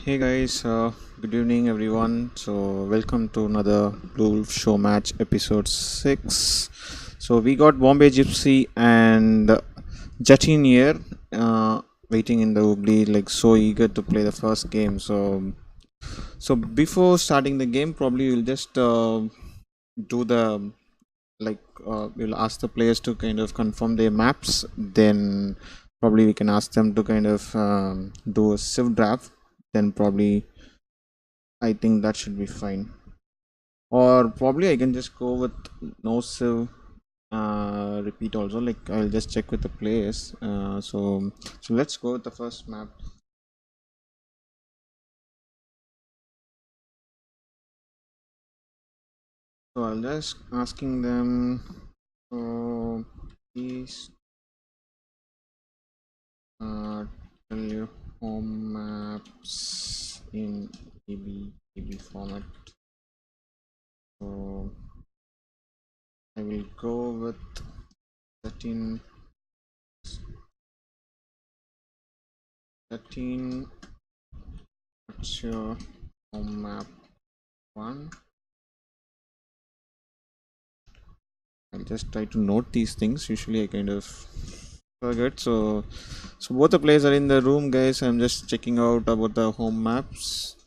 Hey guys, good evening everyone. So welcome to another Bluewolf Showmatch episode 6. So we got Bombay Gypsy and Jatin here, waiting in the Ubli, like so eager to play the first game. So before starting the game, probably we'll just do the like we'll ask the players to kind of confirm their maps. Then probably we can ask them to kind of do a civ draft. Then probably I think that should be fine. Or probably I can just go with no save repeat also. Like I'll just check with the players. So let's go with the first map. So I'll just asking them. Please uh, tell your home maps in EB format. So I will go with 13. 13. What's your home map? One. I'll just try to note these things. Usually I kind of forget. So both the players are in the room, guys. I'm just checking out about the home maps.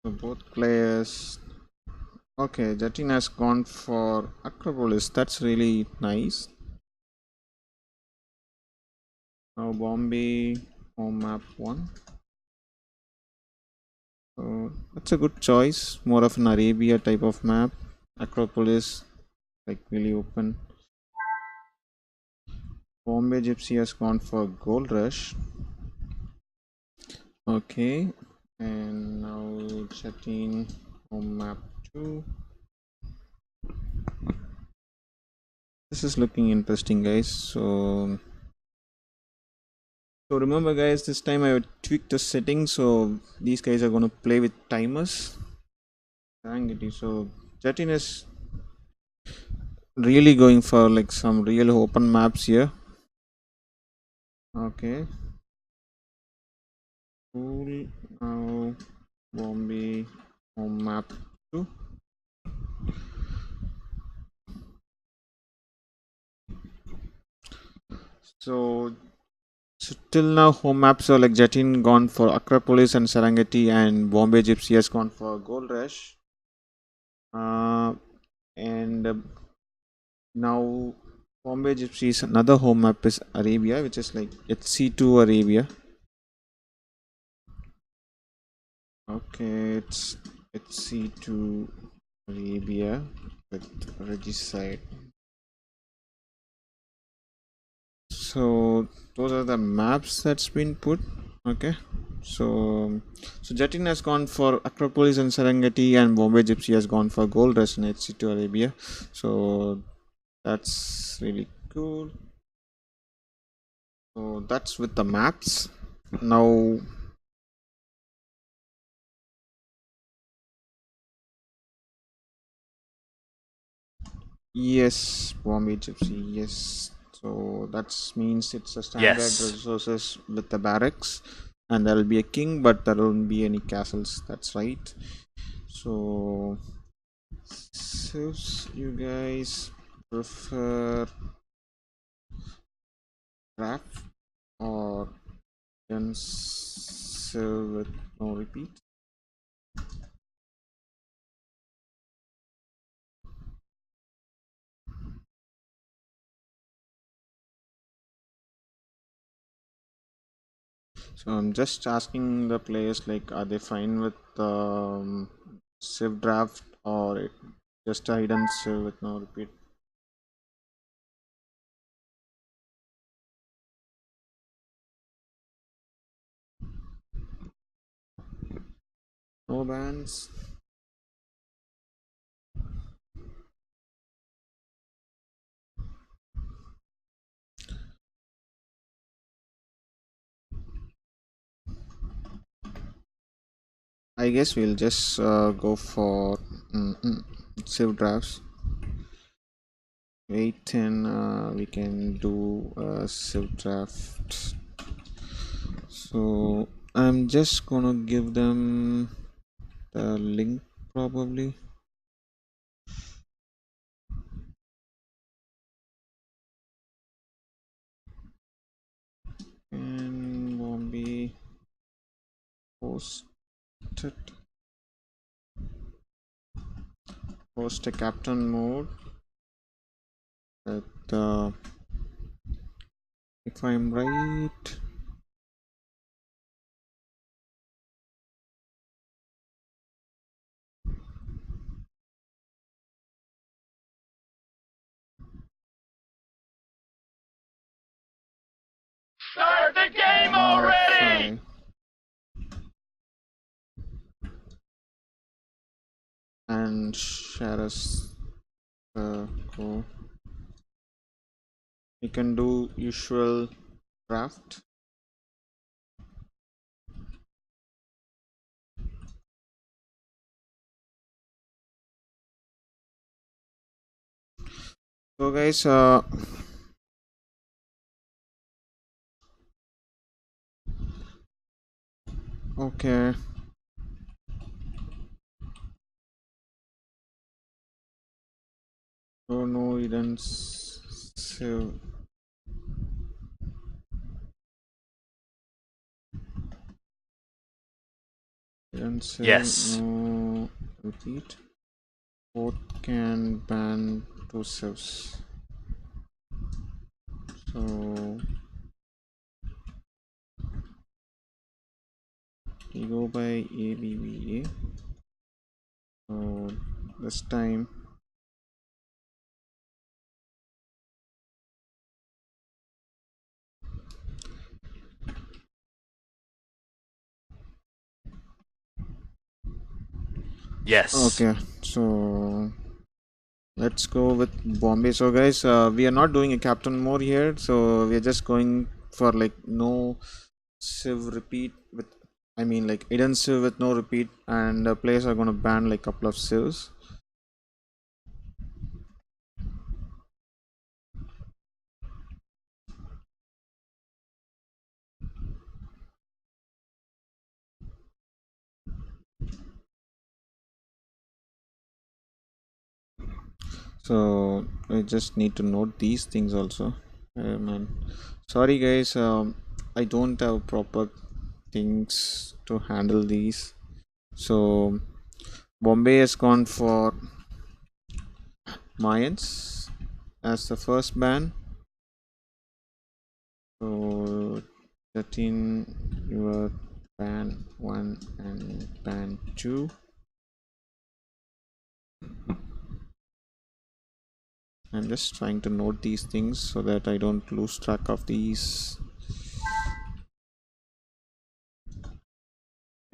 So both players. Okay, Jatin has gone for Acropolis. That's really nice. Now Bombay home map one. So that's a good choice. More of an Arabia type of map. Acropolis, like really open. Bombay Gypsy has gone for Gold Rush. Okay, and now Jatin home map 2. This is looking interesting, guys. So remember, guys, this time I would tweak the settings, so these guys are going to play with timers. So Jatin is really going for like some real open maps here. Okay, cool. Now Bombay home map 2. So till now, home maps are like Jatin gone for Acropolis and Serengeti, and Bombay Gypsy has gone for Gold Rush. Uh, and Now Bombay Gypsy's another home map is Arabia, which is like HC2 Arabia. Okay, it's HC2 Arabia with Regicide. So those are the maps that's been put. Okay. So Jatin has gone for Acropolis and Serengeti, and Bombay Gypsy has gone for Gold Rush and HC2 Arabia. So that's really cool. So that's with the maps. Now, yes, Bombay Gypsy, yes. So that means it's a standard Yes. resources with the barracks, and there will be a king, but there won't be any castles. That's right. So, since you guys prefer draft or cancel with no repeat? So I'm just asking the players like, are they fine with Civ draft or just a hidden Civ with no repeat? No bans. I guess we'll just go for Civ drafts. 8 in, we can do a Civ draft. So I'm just gonna give them the link probably. And Bombay post it. Post a captain mode. That if I'm right. Start the game already! And share us the code. We can do usual draft. So guys, okay. Oh no, we didn't save. Didn't save. Yes. No repeat. Both can ban two saves. So we go by ABBA. So this time Yes. okay, so let's go with Bombay. So guys, we are not doing a captain mode here, so we are just going for like no Civ repeat with, I mean like hidden Civ with no repeat, and players are gonna ban like couple of Civs. So I just need to note these things also. Man, sorry guys, I don't have proper things to handle these. So Bombay has gone for Mayans as the first ban. So 13, you are ban 1 and ban 2. I'm just trying to note these things so that I don't lose track of these.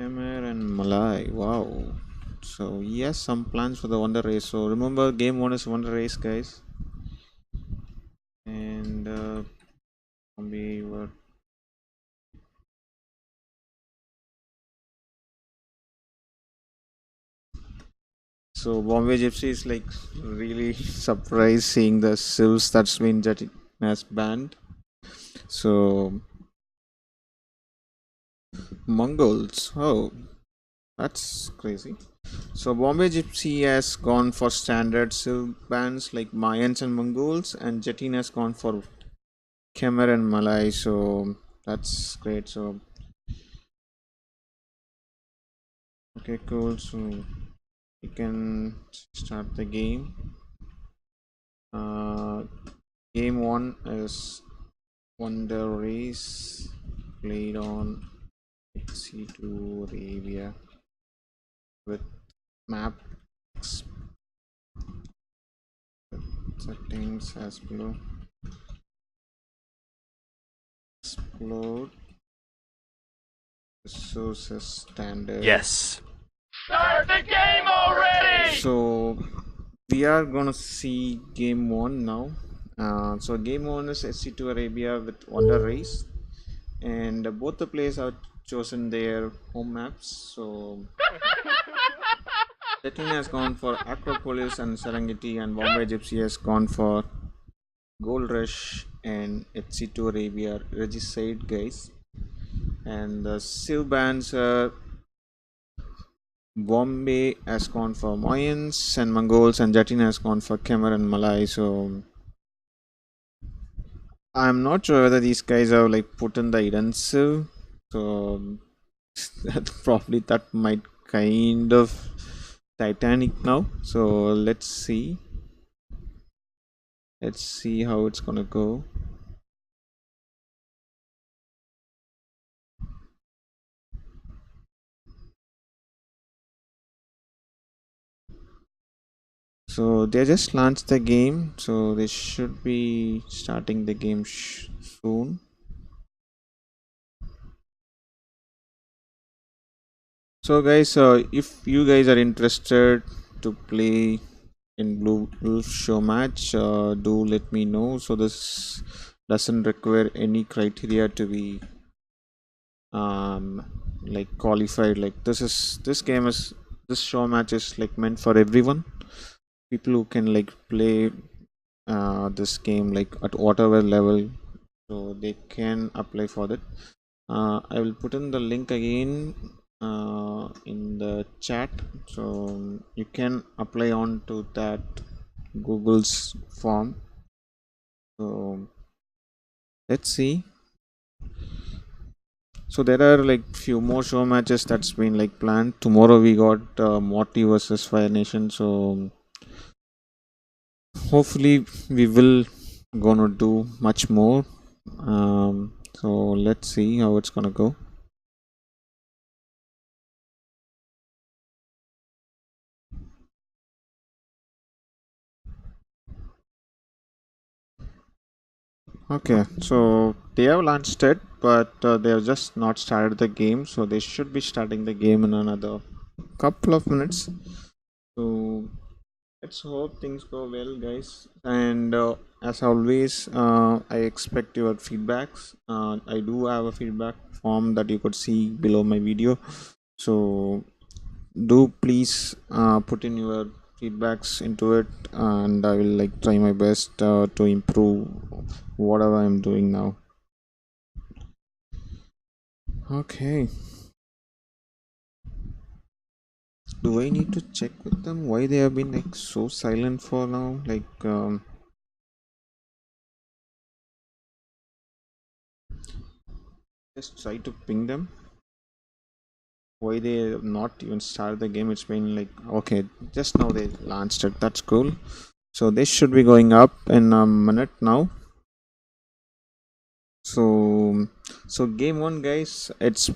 Khmer and Malay, wow. So yes, some plans for the Wonder Race. So remember, game 1 is Wonder Race, guys. And Bombay were. So Bombay Gypsy is like really surprised seeing the civs that's been Jetty has banned. So Mongols, oh, that's crazy. So Bombay Gypsy has gone for standard civ bands like Mayans and Mongols, and Jettin has gone for Khmer and Malay. So that's great. So okay, cool. So we can start the game. Game 1 is Wonder Race, played on C2 Arabia with map settings as below. Explode. Source is standard. Yes. Start the game already! So we are gonna see game 1 now. So game 1 is SC2 Arabia with Wonder Race, and both the players have chosen their home maps. So Setting has gone for Acropolis and Serengeti, and Bombay Gypsy has gone for Gold Rush and HC2 Arabia Regicide guys. And the Civ bands are Bombay has gone for Mayans and Mongols, and Jatin has gone for Khmer and Malay. So I'm not sure whether these guys have like put in the hidden Civ. So probably that might kind of Titanic now. So let's see how it's gonna go. So they just launched the game, so they should be starting the game soon. So guys, if you guys are interested to play in Bluewolf Showmatch, do let me know. So this doesn't require any criteria to be like qualified. Like this show match is like meant for everyone. People who can like play this game like at whatever level, so they can apply for that. I will put in the link again in the chat, so you can apply on to that Google's form. So let's see. So there are like few more show matches that's been like planned. Tomorrow we got Morty versus Fire Nation. So hopefully we will gonna do much more. So let's see how it's gonna go. Okay, so they have launched it, but they have just not started the game. So they should be starting the game in another couple of minutes. So let's hope things go well, guys. And as always, I expect your feedbacks. I do have a feedback form that you could see below my video. So do please put in your feedbacks into it, and I will like try my best to improve whatever I'm doing now. Okay. Do I need to check with them why they have been like so silent for now? Like just try to ping them. Why they have not even started the game? It's been like okay, just now they launched it. That's cool. So this should be going up in a minute now. So game one, guys. It's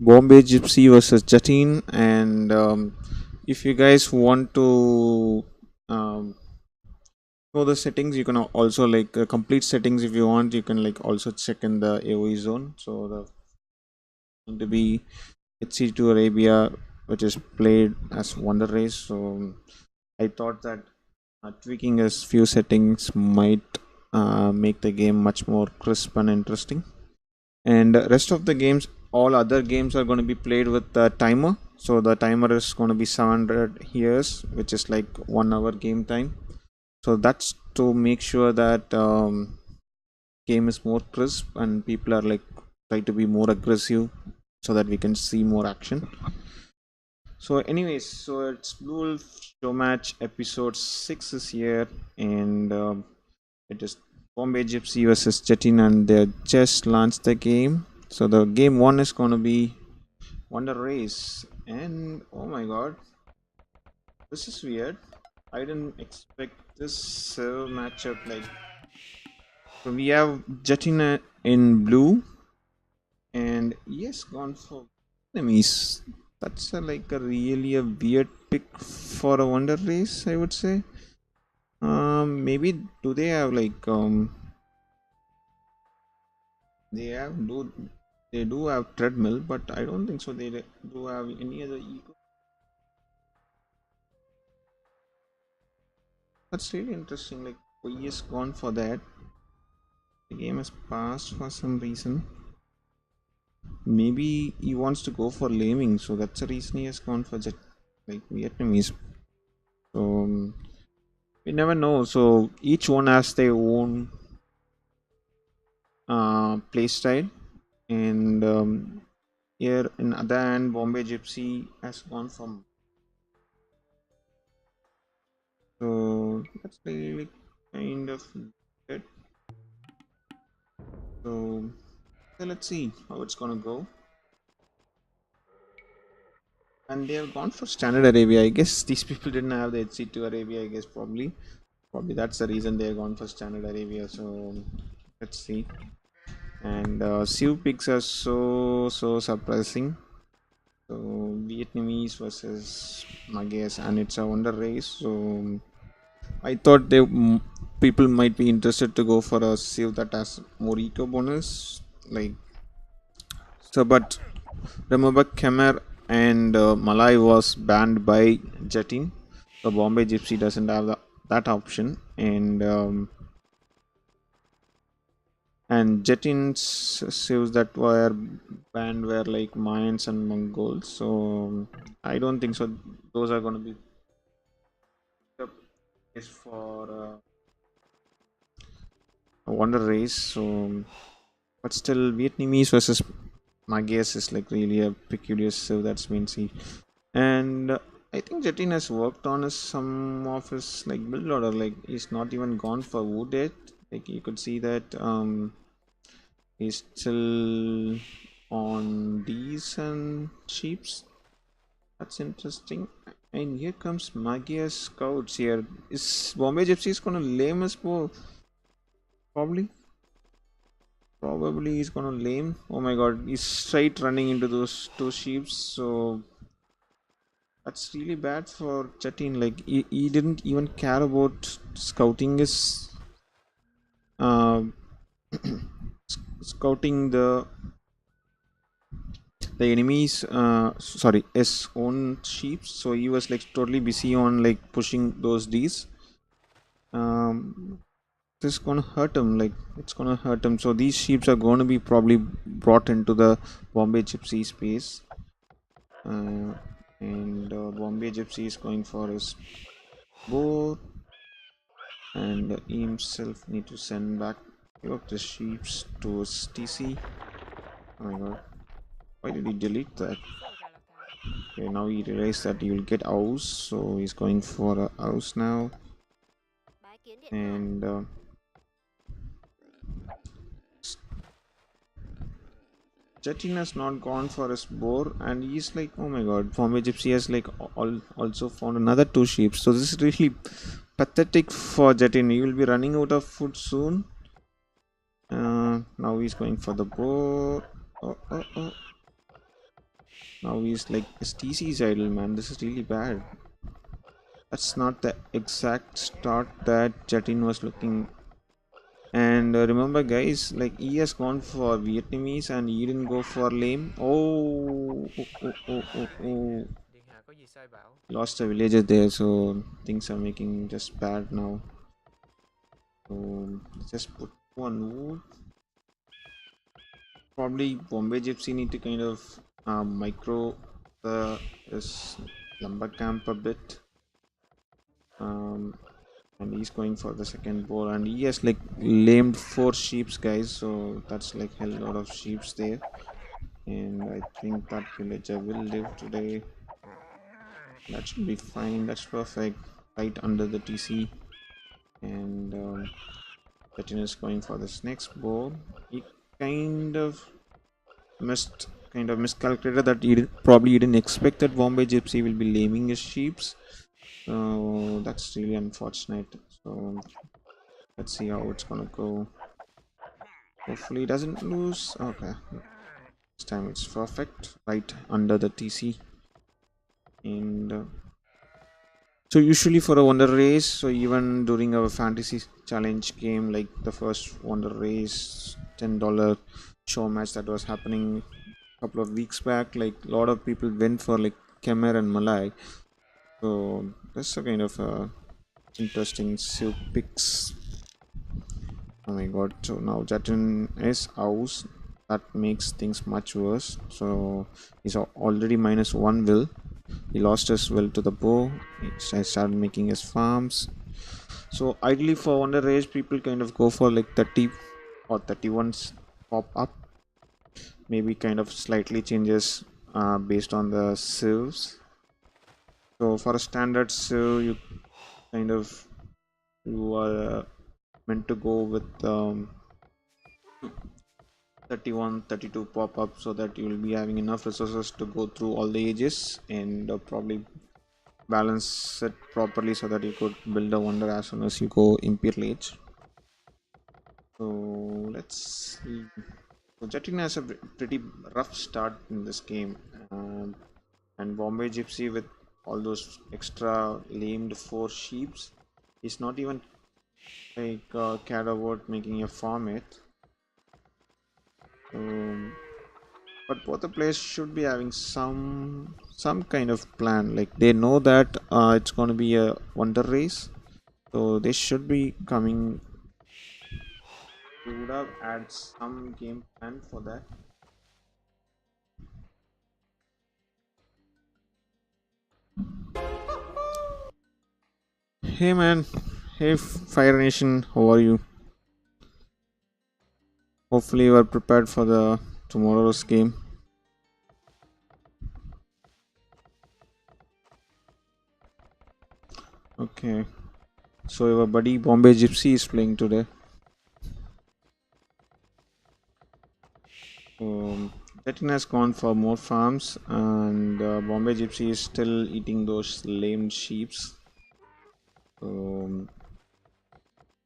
BombayGypsy versus Jatin, and if you guys want to um, know the settings, you can also like complete settings. If you want, you can like also check in the AOE zone. So the going to be HC2 Arabia, which is played as Wonder Race. So I thought that tweaking a few settings might make the game much more crisp and interesting. And rest of the games, all other games are going to be played with the timer. So the timer is going to be 700 years, which is like 1 hour game time. So that's to make sure that game is more crisp and people are like try to be more aggressive so that we can see more action. So anyways, so it's Blue Wolf Showmatch episode 6 is here, and it is BombayGypsy versus Chetin, and they just launched the game. So the game 1 is gonna be Wonder Race, and oh my god, this is weird. I didn't expect this matchup. Like, so we have Chetin in blue, and yes, gone for enemies. That's like a really a weird pick for a Wonder Race, I would say. Maybe do they have like they have do they do have treadmill, but I don't think so. They do have any other ego. That's really interesting. Like he is gone for that. The game has passed for some reason. Maybe he wants to go for laming, so that's the reason he has gone for jet like Vietnamese. So We never know. So each one has their own play style, and here in other hand, Bombay Gypsy has gone from. So that's really kind of good. So, so let's see how it's gonna go. And they have gone for standard Arabia. I guess these people didn't have the HC2 Arabia. I guess probably that's the reason they have gone for standard Arabia. So let's see. And Civ picks are so surprising. So Vietnamese versus Mages, and it's a wonder race. So I thought people might be interested to go for a Civ that has more eco bonus, like so. But remember, Khmer and Malay was banned by Jetin. The Bombay Gypsy doesn't have that option, and Jetin's civs that were banned were like Mayans and Mongols. So I don't think so. Those are going to be the case for a wonder race. So, but still, Vietnamese versus Magyars is like really a peculiar civ that's been seen. And I think Jetin has worked on some of his like build order. Like he's not even gone for wood yet. Like you could see that he's still on decent sheeps. That's interesting. And here comes Magyar scouts here. Is Bombay Gypsy is gonna lame us more? Probably. Probably he's gonna lame. Oh my god, he's straight running into those two sheeps. So that's really bad for Chatin. Like he didn't even care about scouting his uh, scouting the enemies sorry his own sheep. So he was like totally busy on like pushing those D's. This is gonna hurt him, like it's gonna hurt him. So these sheep are going to be probably brought into the Bombay Gypsy space, and Bombay Gypsy is going for his boar, and he himself need to send back the sheep to his TC. Oh my god, why did he delete that? Okay, now he realized that he will get house, so he's going for a house now. And Jetin has not gone for his boar, and he's like, oh my god, Bombay Gypsy has like also found another two sheep. So this is really pathetic for Jetin. He will be running out of food soon. Now he's going for the boar. Oh. Now he's like, his TC is idle, man. This is really bad. That's not the exact start that Jetin was looking. And remember, guys, like he has gone for Vietnamese and he didn't go for lame. Oh. Lost a villager there, so things are making just bad now. So just put one wood. Probably Bombay Gypsy need to kind of micro this lumber camp a bit. And he's going for the second boar, and he has like lamed 4 sheeps, guys. So that's like a lot of sheeps there, and I think that villager will live today. That should be fine. That's perfect. Right under the TC, and Latin is going for this next boar. He kind of miscalculated that he didn't expect that Bombay Gypsy will be laming his sheeps. So that's really unfortunate. So let's see how it's gonna go. Hopefully it doesn't lose. Okay, this time it's perfect, right under the TC. And so usually for a wonder race, so even during our fantasy challenge game, like the first wonder race $10 show match that was happening a couple of weeks back, like a lot of people went for like Khmer and Malay. So that's a kind of interesting Civ picks. Oh my god, so now Jatin is house. That makes things much worse. So he's already -1 will. He lost his will to the bow. He started making his farms. So ideally for Wonder Race, people kind of go for like 30 or 31's pop up. Maybe kind of slightly changes based on the civs. So for a standard civ, you kind of you are meant to go with 31, 32 pop up, so that you will be having enough resources to go through all the ages and probably balance it properly so that you could build a wonder as soon as you go Imperial Age. So let's see. So Jetting has a pretty rough start in this game, and Bombay Gypsy with all those extra lamed 4 sheeps is not even like cared about making a farm it. But both the players should be having some kind of plan. Like they know that it's going to be a wonder race, so they should be coming. They would have had some game plan for that. Hey man, hey Fire Nation, how are you? Hopefully you are prepared for the tomorrow's game. Okay, so your buddy Bombay Gypsy is playing today. Um, Chetin has gone for more farms, and Bombay Gypsy is still eating those lame sheeps. Um,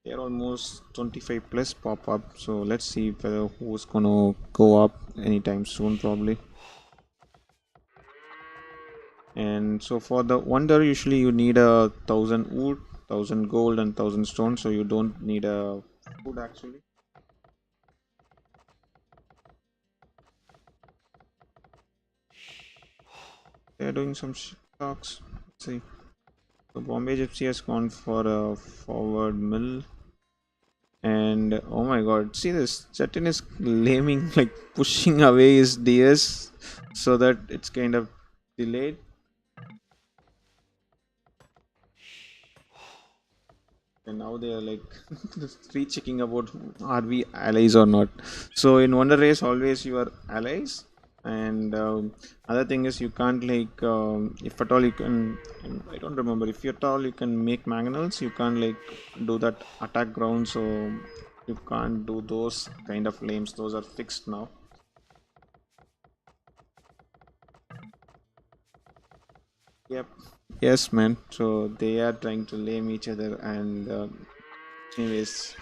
they're almost 25 plus pop up, so let's see whether who's gonna go up anytime soon, probably. And so for the wonder, usually you need 1,000 wood, 1,000 gold, and 1,000 stone, so you don't need a food actually. They're doing some stocks. Let's see. So Bombay Gypsy has gone for a forward mill. And oh my god, see this Chetin is laming, like pushing away his DS so that it's kind of delayed. And now they are like rechecking about are we allies or not. So in Wonder Race, always you are allies. And other thing is you can't like if at all you can, I don't remember, if at all you can make mangonels, you can't like do that attack ground, so you can't do those kind of lames. Those are fixed now. Yep. Yes, man. So they are trying to lame each other, and anyways.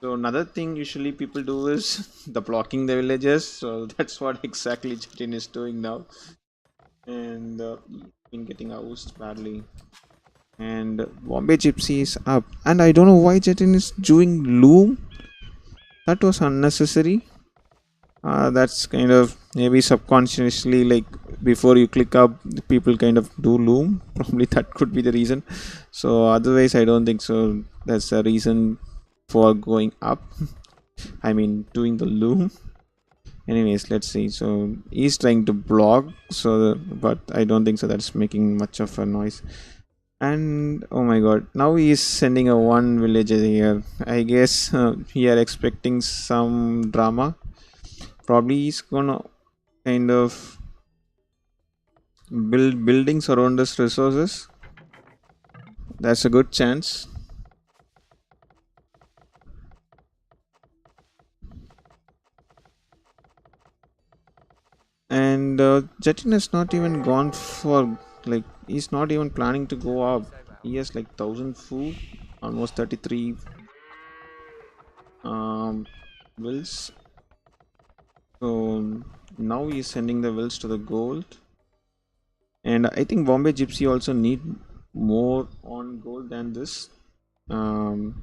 So another thing usually people do is the blocking the villagers. So that's what exactly Jatin is doing now, and been getting ousted badly. And Bombay Gypsy is up, and I don't know why Jatin is doing loom. That was unnecessary. That's kind of maybe subconsciously, like before you click up, people kind of do loom. Probably that could be the reason. So otherwise, I don't think so. That's a reason for going up. I mean, doing the loom. Anyways, let's see. So he's trying to block. So, but I don't think so. That's making much of a noise. And oh my god, now he's sending a one villager here. I guess we are expecting some drama. Probably he's gonna kind of build buildings around his resources. That's a good chance. And Jetin has not even gone for, like, he's not even planning to go up. He has like 1,000 food, almost 33 wills. So now he's sending the wills to the gold. And I think Bombay Gypsy also need more on gold than this. Um,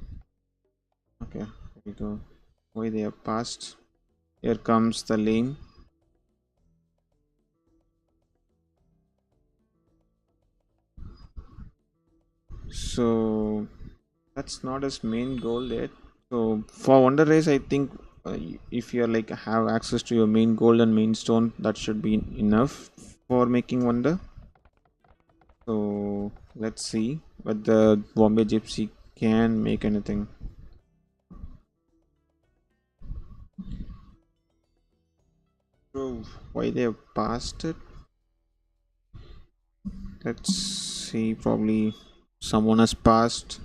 okay, here we go. Why they have passed. Here comes the lane. So that's not his main goal yet. So for Wonder Race, I think if you're like have access to your main gold and main stone, that should be enough for making Wonder. So let's see what the Bombay Gypsy can make anything. So why they have passed it? Let's see. Probably someone has passed.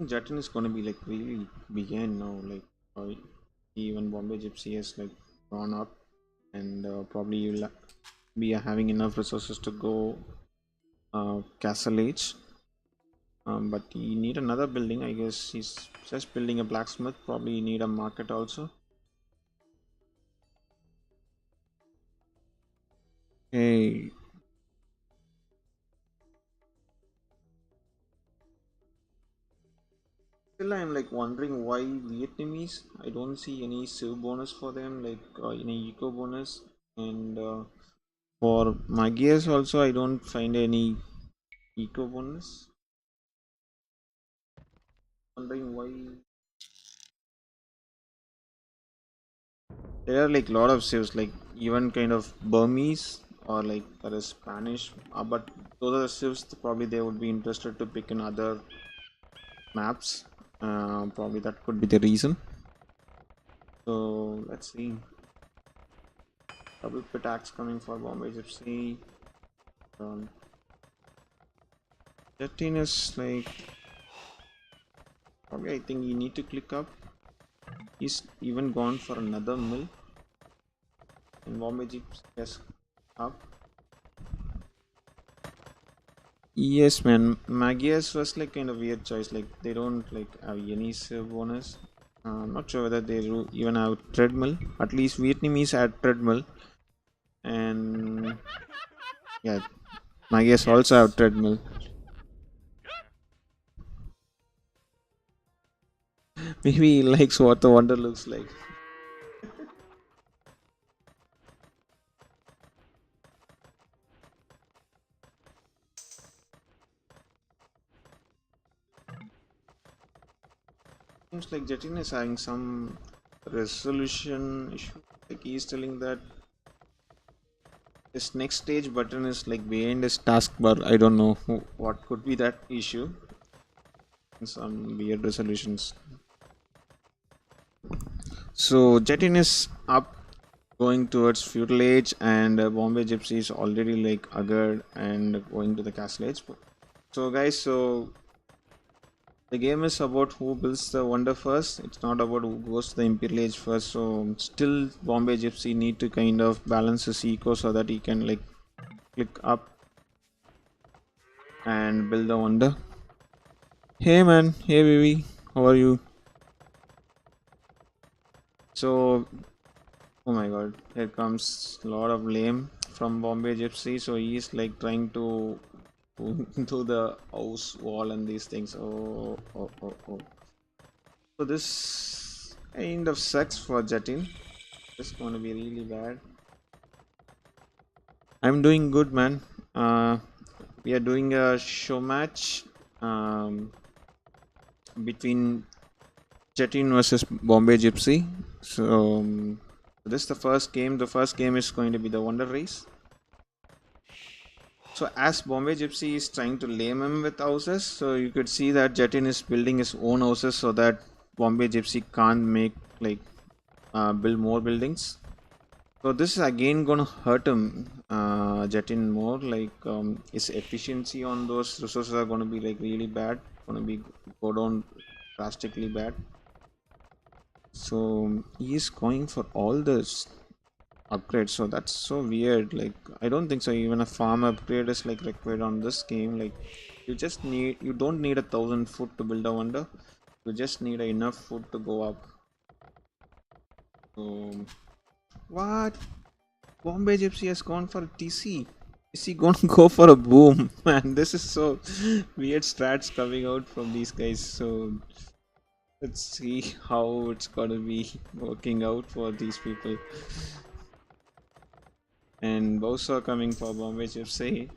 Jatin is gonna be like really began now. Like uh, even Bombay Gypsy has like gone up, and probably you'll be having enough resources to go Castle Age. But you need another building. I guess he's just building a blacksmith. Probably you need a market also. Hey, still I'm like wondering why Vietnamese. I don't see any Civ bonus for them, like any eco bonus, and for Magias also I don't find any eco bonus. Wondering why. There are like a lot of Civs, like even kind of Burmese or like there is Spanish, but those are the Civs probably they would be interested to pick in other maps. Probably that could be the reason. So let's see. Double pit axe coming for Bombay Gypsy. Um, 13 is like probably I think you need to click up. He's even gone for another mill. And Bombay Gypsy is up. Yes, man. Magias was like kind of weird choice. Like they don't like have any save bonus. I'm not sure whether they even have treadmill. At least Vietnamese had treadmill, and yeah, Magias also have treadmill. Maybe he likes what the wonder looks like. Seems like Jatin is having some resolution issue. Like he's telling that his next stage button is like behind his taskbar. I don't know what could be that issue. Some weird resolutions. So Jatin is up going towards feudal age, and Bombay Gypsy is already like agard and going to the castle age. So guys, so the game is about who builds the wonder first. It's not about who goes to the imperial age first. So still Bombay Gypsy need to kind of balance his eco so that he can like click up and build the wonder. Hey man, hey baby, how are you? So oh my god, here comes a lot of lame from Bombay Gypsy. So he's like trying to do the house wall and these things. Oh. So this kind of sucks for Jatin. It's gonna be really bad. I'm doing good, man. We are doing a show match between Jatin versus Bombay Gypsy. So this is the first game. The first game is going to be the Wonder Race. So as Bombay Gypsy is trying to lame him with houses, so you could see that Jatin is building his own houses so that Bombay Gypsy can't make like build more buildings. So this is again gonna hurt him, Jatin more. Like his efficiency on those resources are gonna be like really bad. Gonna be go down drastically bad. So he is going for all this upgrade, so that's so weird. Like I don't think so even a farm upgrade is like required on this game. Like you don't need 1,000 food to build a wonder. You just need enough food to go up. So what? Bombay Gypsy has gone for a TC. Is he gonna go for a boom? Man, this is so weird strats coming out from these guys. So let's see how it's gonna be working out for these people. And both are coming for Bombay Gypsy.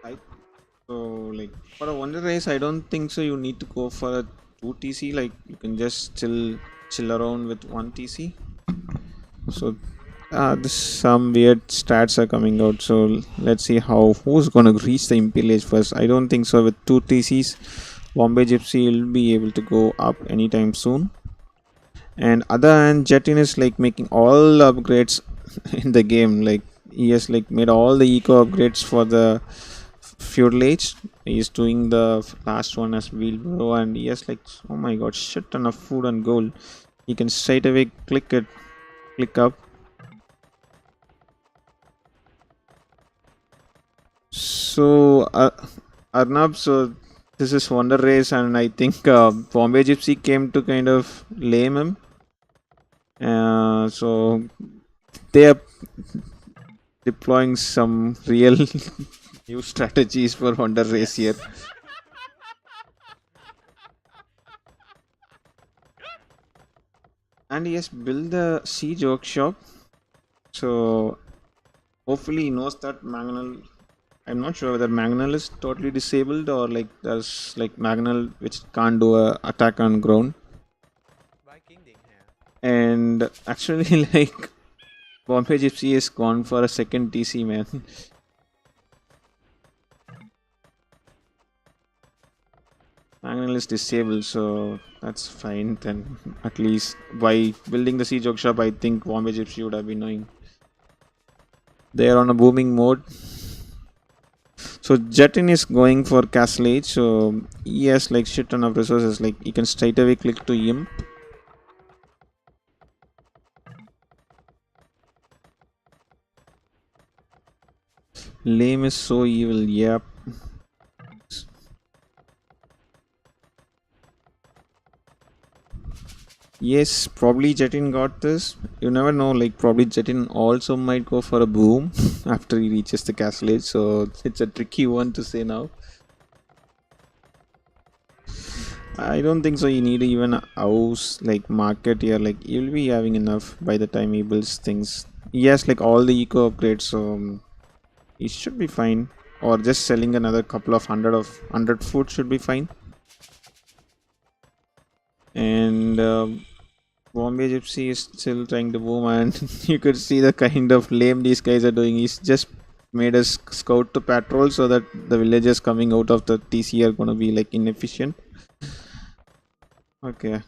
Right? So like for a wonder race, I don't think so. You need to go for a 2 TC. Like you can just chill around with 1 TC. So This some weird stats are coming out, so let's see how who's gonna reach the Imperial Age first. I don't think so. With two TCs, Bombay Gypsy will be able to go up anytime soon. And other hand, Jetin is like making all the upgrades in the game. Like he has like made all the eco upgrades for the feudal age. He is doing the last one as wheelbarrow, and he has like, oh my god, shit ton of food and gold. He can straight away click up. So Arnab, so this is Wonder Race, and I think Bombay Gypsy came to kind of lame him. So they are deploying some real new strategies for Wonder Race here. And he has built the siege workshop. So hopefully he knows that Magnal. I'm not sure whether Magnal is totally disabled or like there's like Magnal which can't do a attack on ground. And actually like Bombay Gypsy is gone for a second TC, man. Magnal is disabled, so that's fine then. At least by building the siege workshop, I think Bombay Gypsy would have been knowing. They are on a booming mode. So Jetin is going for Castle Age, so he has like shit ton of resources. Like he can straight away click to Imp. Lame is so evil, yep. Yes, probably Jetin got this. You never know, like probably Jetin also might go for a boom after he reaches the castle age, so it's a tricky one to say now. I don't think so. You need even a house like market here. Like you'll be having enough by the time he builds things. He has like all the eco upgrades, so he should be fine. Or just selling another couple of hundred food should be fine. And Bombay Gypsy is still trying to boom, and you could see the kind of lame these guys are doing. He's just made us scout to patrol so that the villagers coming out of the TC are gonna be like inefficient. Okay,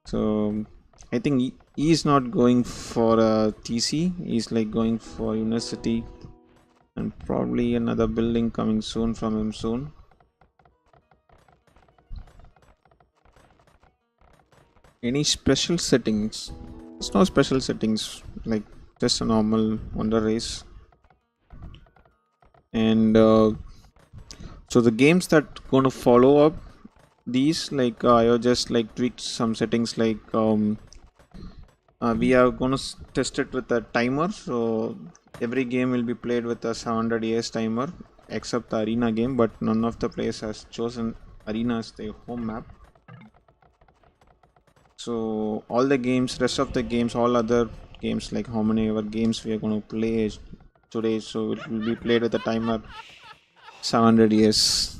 so I think he is not going for a TC. He's like going for university, and probably another building coming soon from him soon. Any special settings? It's no special settings, like just a normal Wonder Race. And so the games that gonna follow up these, like I have just like tweaked some settings, like we are gonna test it with a timer. So every game will be played with a 700 years timer, except the arena game. But none of the players has chosen arena as their home map. So all the games, rest of the games, all other games, like how many ever games we are going to play today, so it will be played with a timer 700 years.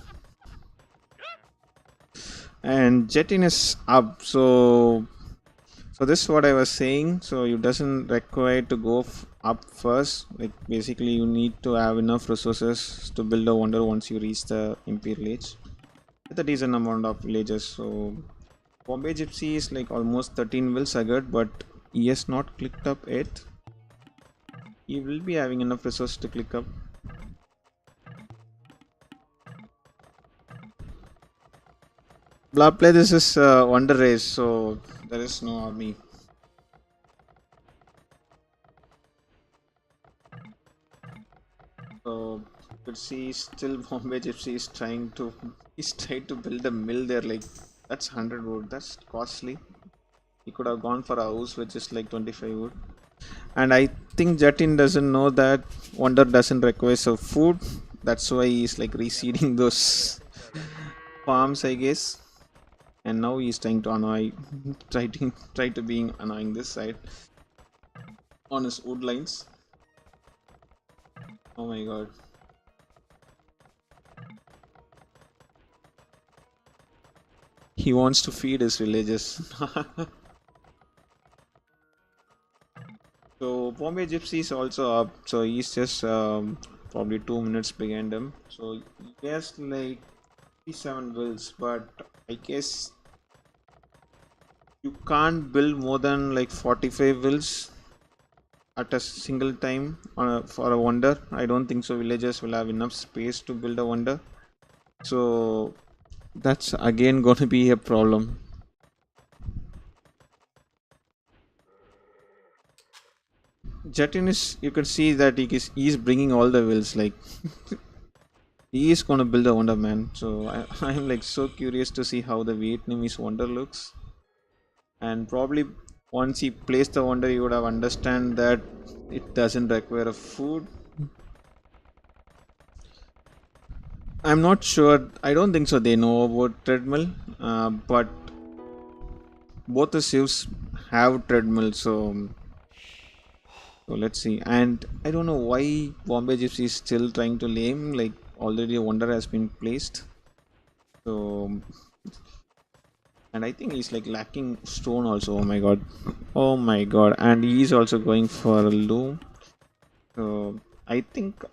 And Jetin is up, so this is what I was saying. So you doesn't require to go up first. Like basically you need to have enough resources to build a wonder once you reach the Imperial Age with a decent amount of villages. So Bombay Gypsy is like almost 13 will Sagat, but he has not clicked up yet. He will be having enough resources to click up. Blah play, this is Wonder Race, so there is no army. So you could see still Bombay Gypsy is trying to build a mill there. Like that's 100 wood, that's costly. He could have gone for a house which is like 25 wood. And I think Jatin doesn't know that Wonder doesn't require some food. That's why he's like reseeding those farms, I guess. And now he's trying to annoy, try to being annoying this side on his wood lines. Oh my god. He wants to feed his villagers. So Bombay Gypsy is also up. So he's just probably 2 minutes behind him. So yes, like 57 wills, but I guess you can't build more than like 45 wills at a single time for a wonder. I don't think so. Villagers will have enough space to build a wonder. So that's again going to be a problem. Jatin is, you can see that he's bringing all the wills. Like he is going to build a wonder, man. So I'm like so curious to see how the Vietnamese wonder looks. And probably once he placed the wonder, you would have understand that it doesn't require a food. I'm not sure. I don't think so. They know about treadmill, but both the civs have treadmill. So let's see. And I don't know why Bombay Gypsy is still trying to lame. Like already a wonder has been placed. So and I think he's like lacking stone also. Oh my god. Oh my god. And he's also going for a loom. So I think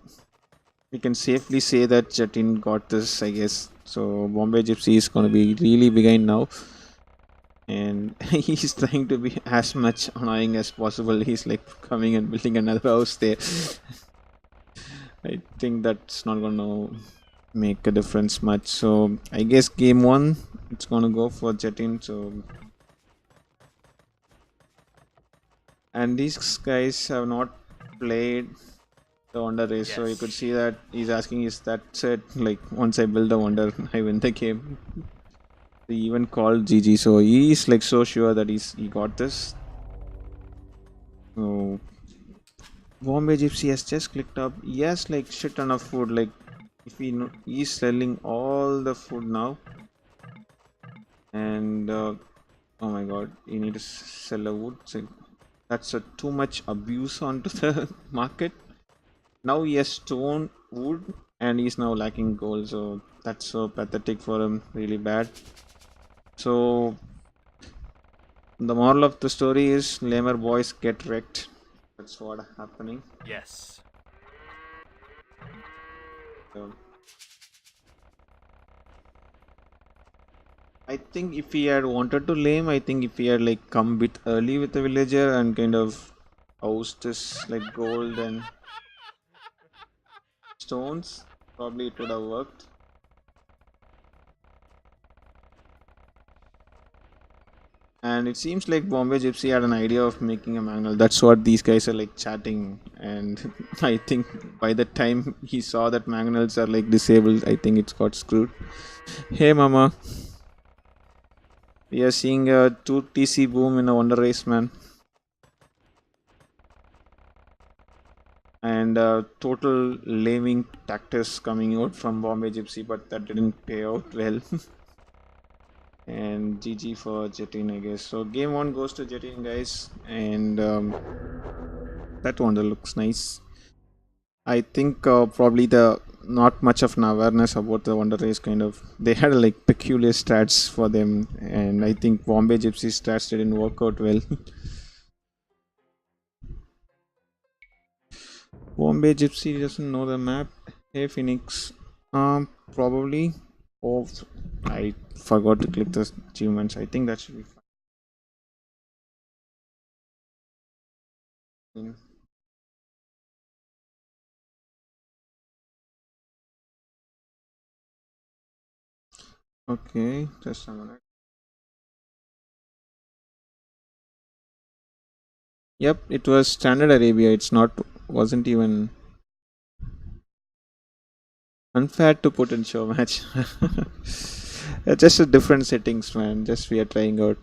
we can safely say that Jatin got this, I guess. So Bombay Gypsy is gonna be really behind now. And he's trying to be as much annoying as possible. He's like coming and building another house there. I think that's not gonna make a difference much. So I guess game one, it's gonna go for Jatin. So and these guys have not played the wonder race, so you could Yes. see that he's asking, "Is that it? Like once I build the wonder, I win the game." He even called GG, so he's like so sure that he got this. So Bombay Gypsy has just clicked up. He has like shit ton of food. Like if he's selling all the food now, and oh my god, you need to sell a wood. So that's a too much abuse onto the market. Now he has stone, wood, and he's now lacking gold. So that's so pathetic for him. Really bad. So the moral of the story is lamer boys get wrecked. That's what happening. Yes. So I think if he had wanted to lame, I think if he had like come bit early with the villager and kind of housed this like gold and stones, probably it would have worked. And it seems like Bombay Gypsy had an idea of making a manual. That's what these guys are like chatting. And I think by the time he saw that manuals are like disabled, I think it's got screwed. Hey, Mama, we are seeing a 2 TC boom in a Wonder Race, man. And total laming tactics coming out from Bombay Gypsy, but that didn't pay out well. And GG for Jetin, I guess. So game one goes to Jetin, guys, and that wonder looks nice. I think probably the not much of an awareness about the Wonder Race kind of they had like peculiar stats for them, and I think Bombay Gypsy stats didn't work out well. Bombay Gypsy doesn't know the map. Hey Phoenix, probably. Oh, I forgot to click the achievements. I think that should be fine. Okay, just a minute. Yep, it was Standard Arabia. It's not wasn't even unfair to put in show match. Just a different settings, man. Just we are trying out.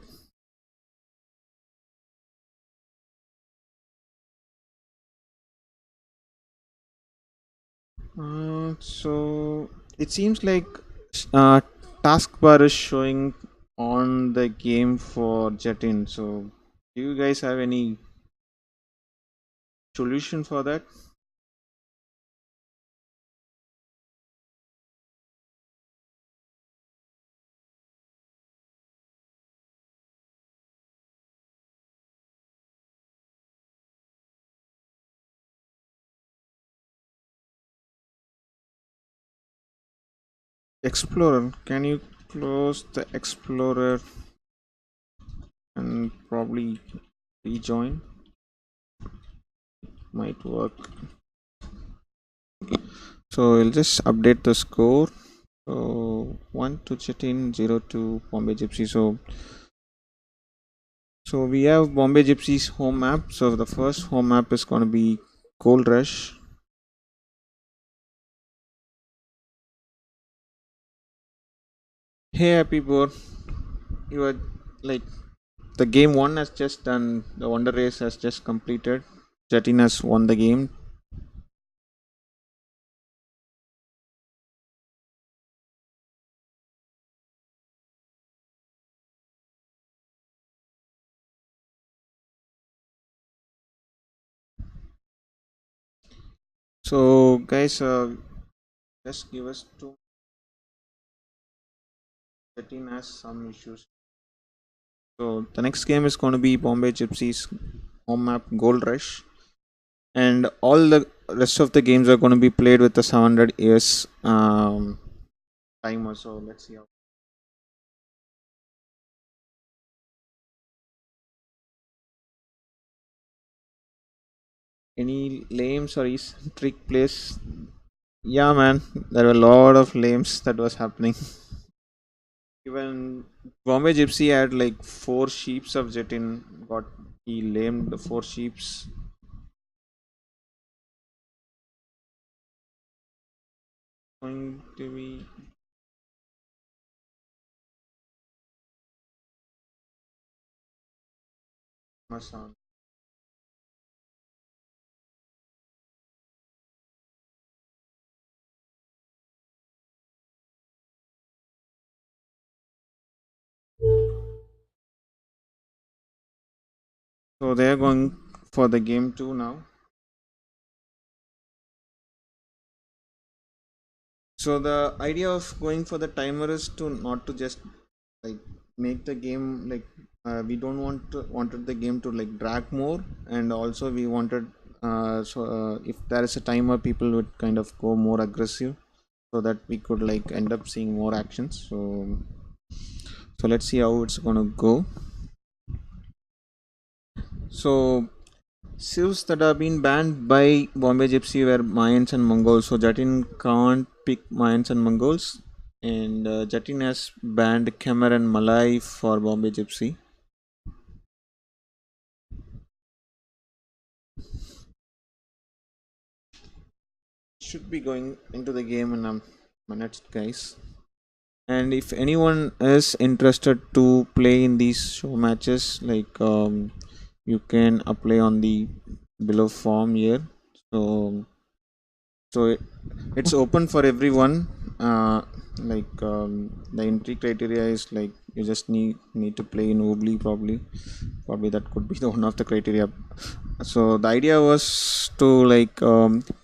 So it seems like uh, taskbar is showing on the game for Jetin. So do you guys have any solution for that? Explorer, can you close the Explorer and probably rejoin? Might work. So we'll just update the score. So 1 to Chetin, 0 to Bombay Gypsy. So we have Bombay Gypsy's home map. So the first home map is going to be Gold Rush. Hey, Happy Boar, you are like the game one has just done. The Wonder Race has just completed. Jatin has won the game. So guys, just give us two. Jatin has some issues. So the next game is going to be Bombay Gypsies home map Gold Rush, and all the rest of the games are going to be played with the 700 years timer. So let's see how. Any lames or trick plays? Yeah, man, there were a lot of lames that was happening. Even Bombay Gypsy had like four sheeps of Jetin. Got he lamed the four sheeps. Going to be Masan. So they are going for the game two now. So the idea of going for the timer is to not to just like make the game like we don't wanted the game to like drag more, and also we wanted if there is a timer, people would kind of go more aggressive so that we could like end up seeing more actions. So let's see how it's gonna go. So Civs that have been banned by Bombay Gypsy were Mayans and Mongols. So Jatin can't pick Mayans and Mongols, and Jatin has banned Khmer and Malay for Bombay Gypsy. Should be going into the game in a minute, guys. And if anyone is interested to play in these show matches, like you can apply on the below form here. So it's open for everyone. The entry criteria is like you just need to play in Obli, probably that could be the one of the criteria. So the idea was to like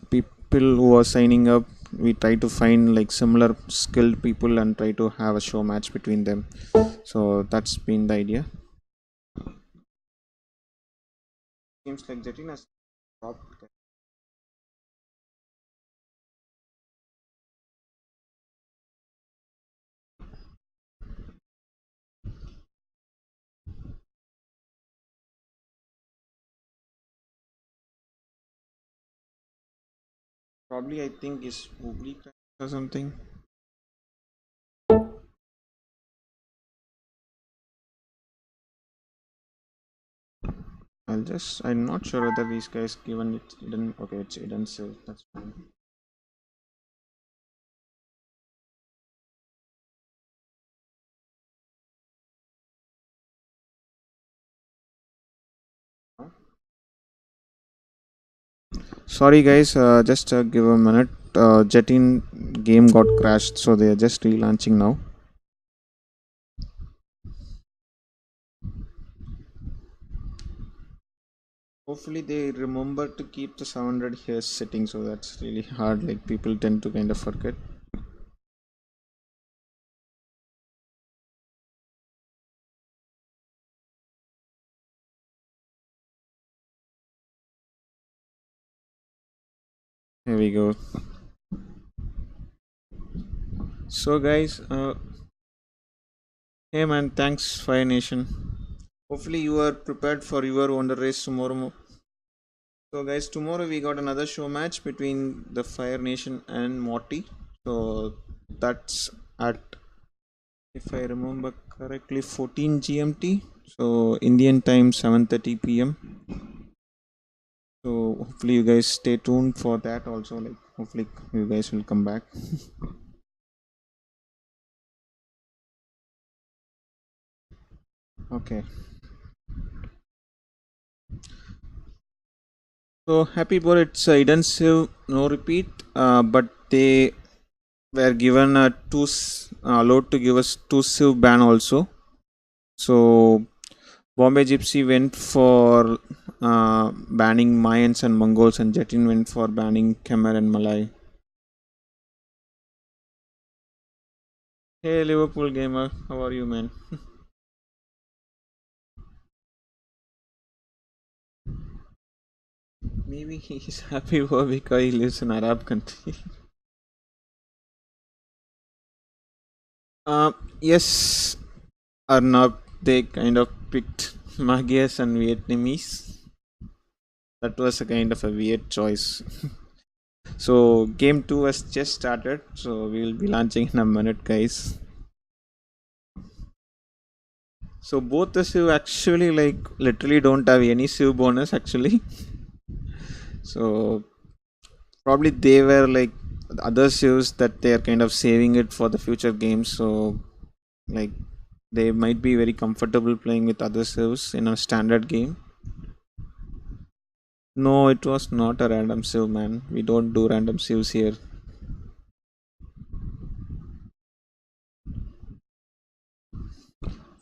people who are signing up, we try to find like similar skilled people and try to have a show match between them. So that's been the idea. Seems like Jetin has stopped. Probably I think is Obli or something. I'm not sure whether these guys given it hidden. Okay, it's hidden, so that's fine. Sorry, guys, just give a minute. Jetin game got crashed, so they are just relaunching now. Hopefully, they remember to keep the 700 here setting, so that's really hard. Like, people tend to kind of forget. Here we go. So, guys, hey man, thanks, Fire Nation. Hopefully, you are prepared for your Wonder Race tomorrow. So, guys, tomorrow we got another show match between the Fire Nation and Morty. So, that's at, if I remember correctly, 14 GMT. So, Indian time 7:30 p.m. So, hopefully, you guys stay tuned for that also. Like, hopefully, you guys will come back. Okay. So happy for it's intensive, no repeat, but they were given allowed to give us two Civ ban also. So Bombay Gypsy went for banning Mayans and Mongols, and Jetin went for banning Khmer and Malay. Hey Liverpool gamer, how are you, man? Maybe he's happy for because he lives in Arab country. uh, yes, Arnab, they kind of picked Magyars and Vietnamese. That was a kind of a weird choice. So game 2 has just started, so we will be launching in a minute, guys. So both the Civ actually like literally don't have any Civ bonus actually. So probably they were like other Civs that they are kind of saving it for the future games. So like they might be very comfortable playing with other Civs in a standard game. No, it was not a random Civ, man. We don't do random Civs here.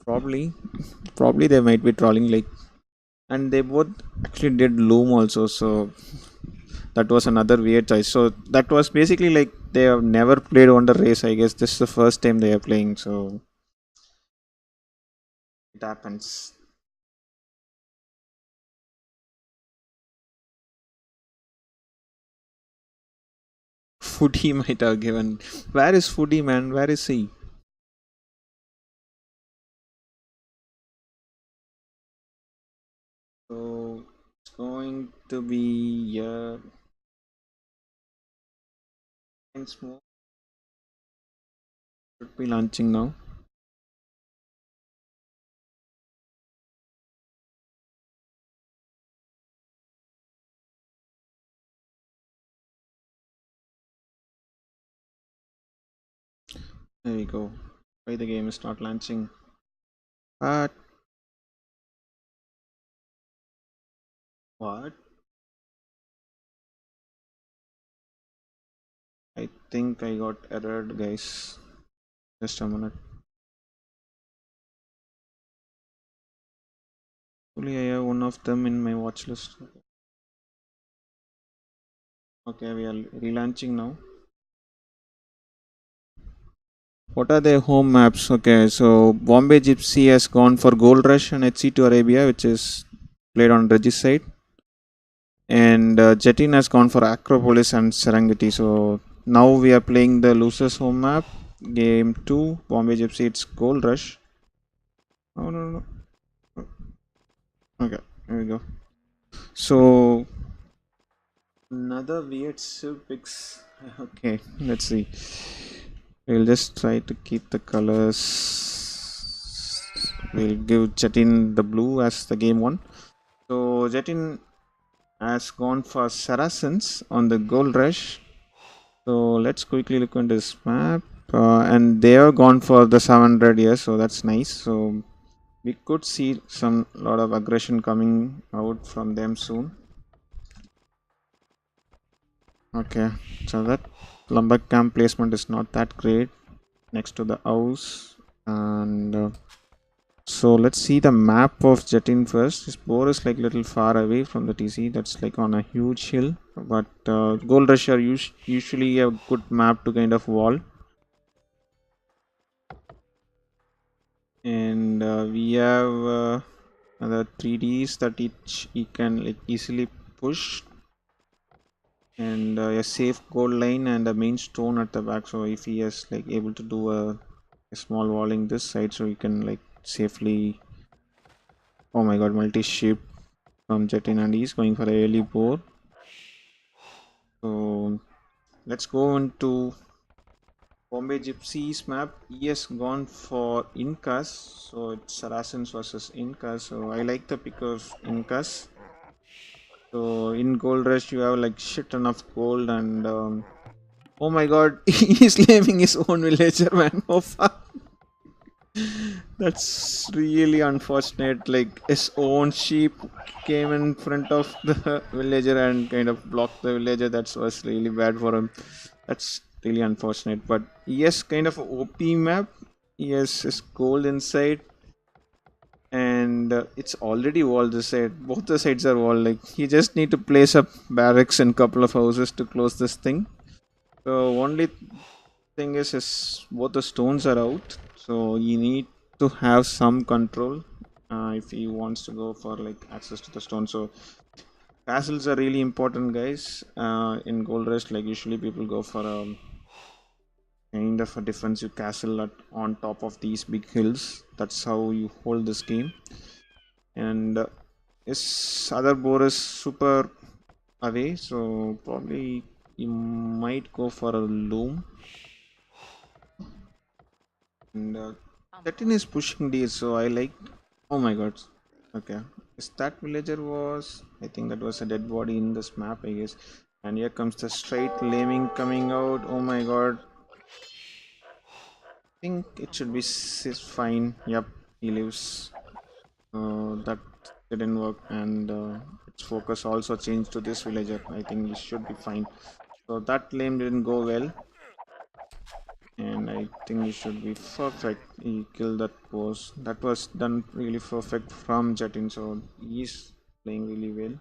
Probably they might be trolling like, and they both actually did loom also, so that was another weird choice. So that was basically like they have never played Wonder Race. I guess this is the first time they are playing, so it happens. Foodie might have given. Where is Foodie, man? Where is he? So it's going to be once more. Should be launching now. There we go. Why the game is not launching? But what? I think I got errored, guys. Just a minute. Only I have one of them in my watch list. Okay, we are relaunching now. What are their home maps? Okay, so Bombay Gypsy has gone for Gold Rush and HC to Arabia, which is played on Regicide. And Jetin has gone for Acropolis and Serengeti. So now we are playing the losers home map. Game 2, Bombay Gypsy, it's Gold Rush. Oh, no, no, no. Okay, here we go. So another weird Civ Picks. Okay, let's see. We'll just try to keep the colors. We'll give Jetin the blue as the game one. So Jetin has gone for Saracens on the Gold Rush. So let's quickly look on this map. And they have gone for the 700 years, so that's nice. So we could see some lot of aggression coming out from them soon. Okay, so that lumber camp placement is not that great next to the house, and so let's see the map of Jetin first. This boar is like little far away from the TC. That's like on a huge hill, but Gold Rush are usually a good map to kind of wall. And we have other 3Ds that each he can like easily push. and a safe gold line and a main stone at the back. So if he is like able to do a small walling this side, so he can like safely. Oh my god, multi ship from Jetin, and he's going for a early boar. So let's go into Bombay Gypsies map. He has gone for Incas, so it's Saracens versus Incas. So I like the pick of Incas. So in Gold Rush, you have like shit ton of gold, and oh my god, he's leaving his own villager, man. Oh fuck. That's really unfortunate. Like his own sheep came in front of the villager and kind of blocked the villager. That was really bad for him. That's really unfortunate. But yes, kind of a OP map. Yes, his gold inside, and it's already walled this side. Both the sides are walled. Like he just need to place up barracks and couple of houses to close this thing. So only thing is both the stones are out, so you need to have some control if he wants to go for like access to the stone. So castles are really important, guys. In Gold Rush, like usually people go for a kind of a defensive castle on top of these big hills. That's how you hold this game. And this other boar is super away, so probably you might go for a loom. And 13 is pushing D, so I like. Oh my god. Okay. Is that villager was. I think that was a dead body in this map, I guess. And here comes the straight lemming coming out. Oh my god. I think it should be fine. Yep, he lives. That didn't work, and its focus also changed to this villager. I think he should be fine. So that lame didn't go well, and I think he should be perfect. He killed that boss. That was done really perfect from Jatin, so he's playing really well.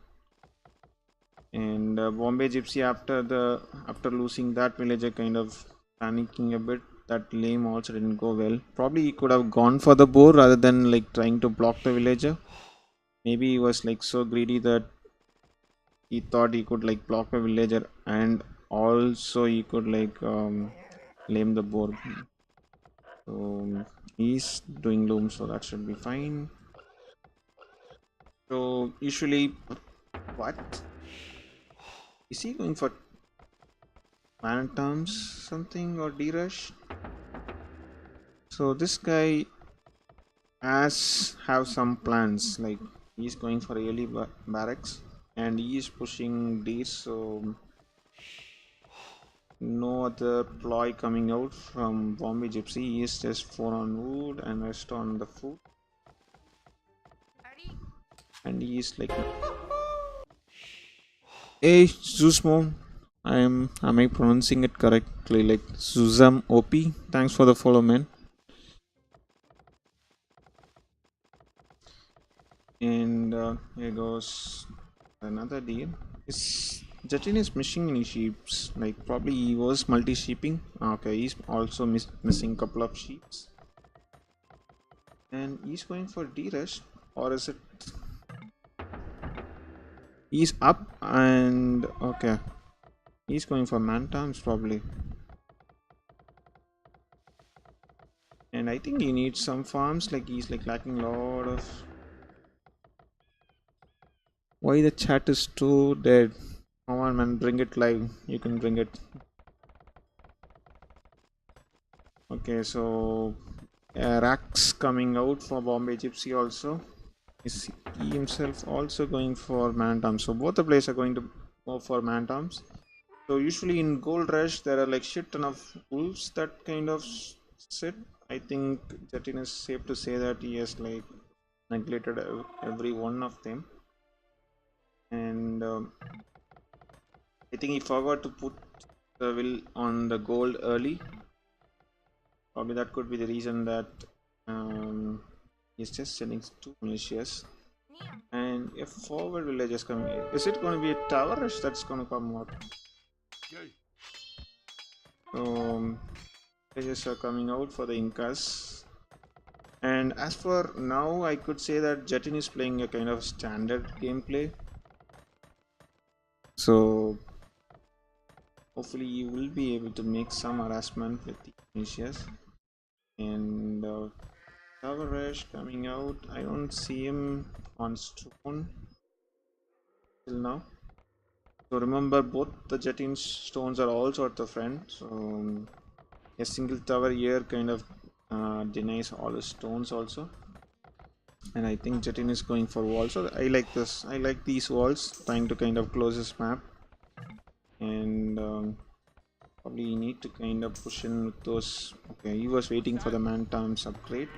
And Bombay Gypsy after losing that villager, kind of panicking a bit. That lame also didn't go well. Probably he could have gone for the boar rather than like trying to block the villager. Maybe he was like so greedy that he thought he could like block a villager and also he could like lame the boar. So he's doing loom, so that should be fine. So usually, what is he going for? Phantoms something or D rush? So this guy has have some plans. Like he's going for early barracks and he is pushing D. So no other ploy coming out from Bombay Gypsy. He is just 4 on wood and rest on the food. And he is like, hey Zuzmo, am I pronouncing it correctly? Like Zuzam OP. Thanks for the follow, man. And here goes another deal. Is Jatin is missing any sheeps? Like probably he was multi-sheeping. Okay, he's also missing couple of sheeps. And he's going for D-rush, or is it? He's up and okay. He's going for man-terms probably. And I think he needs some farms. Like he's like lacking a lot of. Why the chat is too dead? Come on, man, bring it live. You can bring it. Okay, so Rax coming out for Bombay Gypsy also. Is he himself also going for Mantoms? So both the players are going to go for Mantoms. So usually in Gold Rush there are like shit ton of wolves that kind of sit. I think Jatin is safe to say that he has like neglected every one of them. And I think he forgot to put the will on the gold early. Probably that could be the reason that he's just sending two militias. And a forward village is coming. Is it going to be a tower rush that's going to come out? So villages are coming out for the Incas. And as for now, I could say that Jatin is playing a kind of standard gameplay. So Hopefully he will be able to make some harassment with the Ignatius. And Tower Rush coming out. I don't see him on stone till now. So remember, both the Jetin stones are also at the front. So a single tower here kind of denies all the stones also. And I think Jetin is going for walls. So I like this. I like these walls, trying to kind of close this map. And probably you need to kind of push in with those. Okay, he was waiting for the man terms upgrade.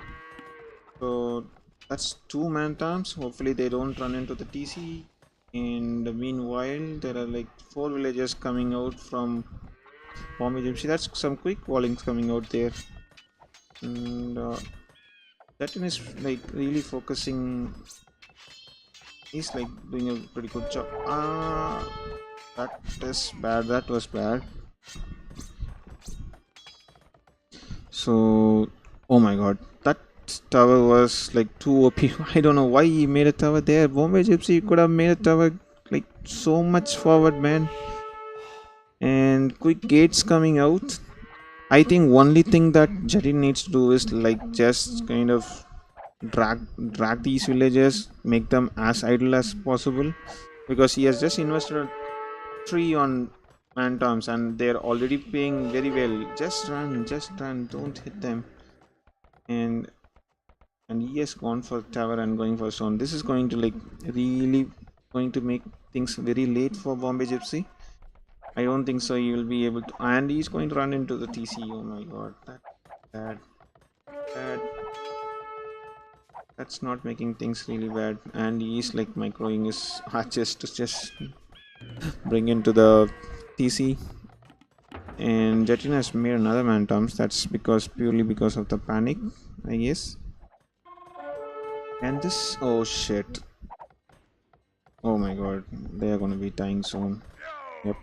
So that's 2 man terms. Hopefully they don't run into the TC. And meanwhile, there are like 4 villagers coming out from BombayGypsy. That's some quick wallings coming out there. And that one is like really focusing. He's like doing a pretty good job. That is bad. That was bad. So, oh my god, that tower was like too OP. I don't know why he made a tower there. BombayGypsy could have made a tower like so much forward, man. And quick gates coming out. I think only thing that Jetty needs to do is like just kind of drag these villagers, make them as idle as possible, because he has just invested 3 on man terms and they're already paying very well. Just run, don't hit them. And he has gone for tower and going for stone. This is going to like really going to make things very late for BombayGypsy. I don't think so he will be able to, and he's going to run into the TC. Oh my god, that that that's not making things really bad. And he's like microing his archers to just bring into the TC. And Jetin has made another man terms. That's because purely because of the panic, I guess. And this, oh shit, oh my god, they are gonna be dying soon. Yep.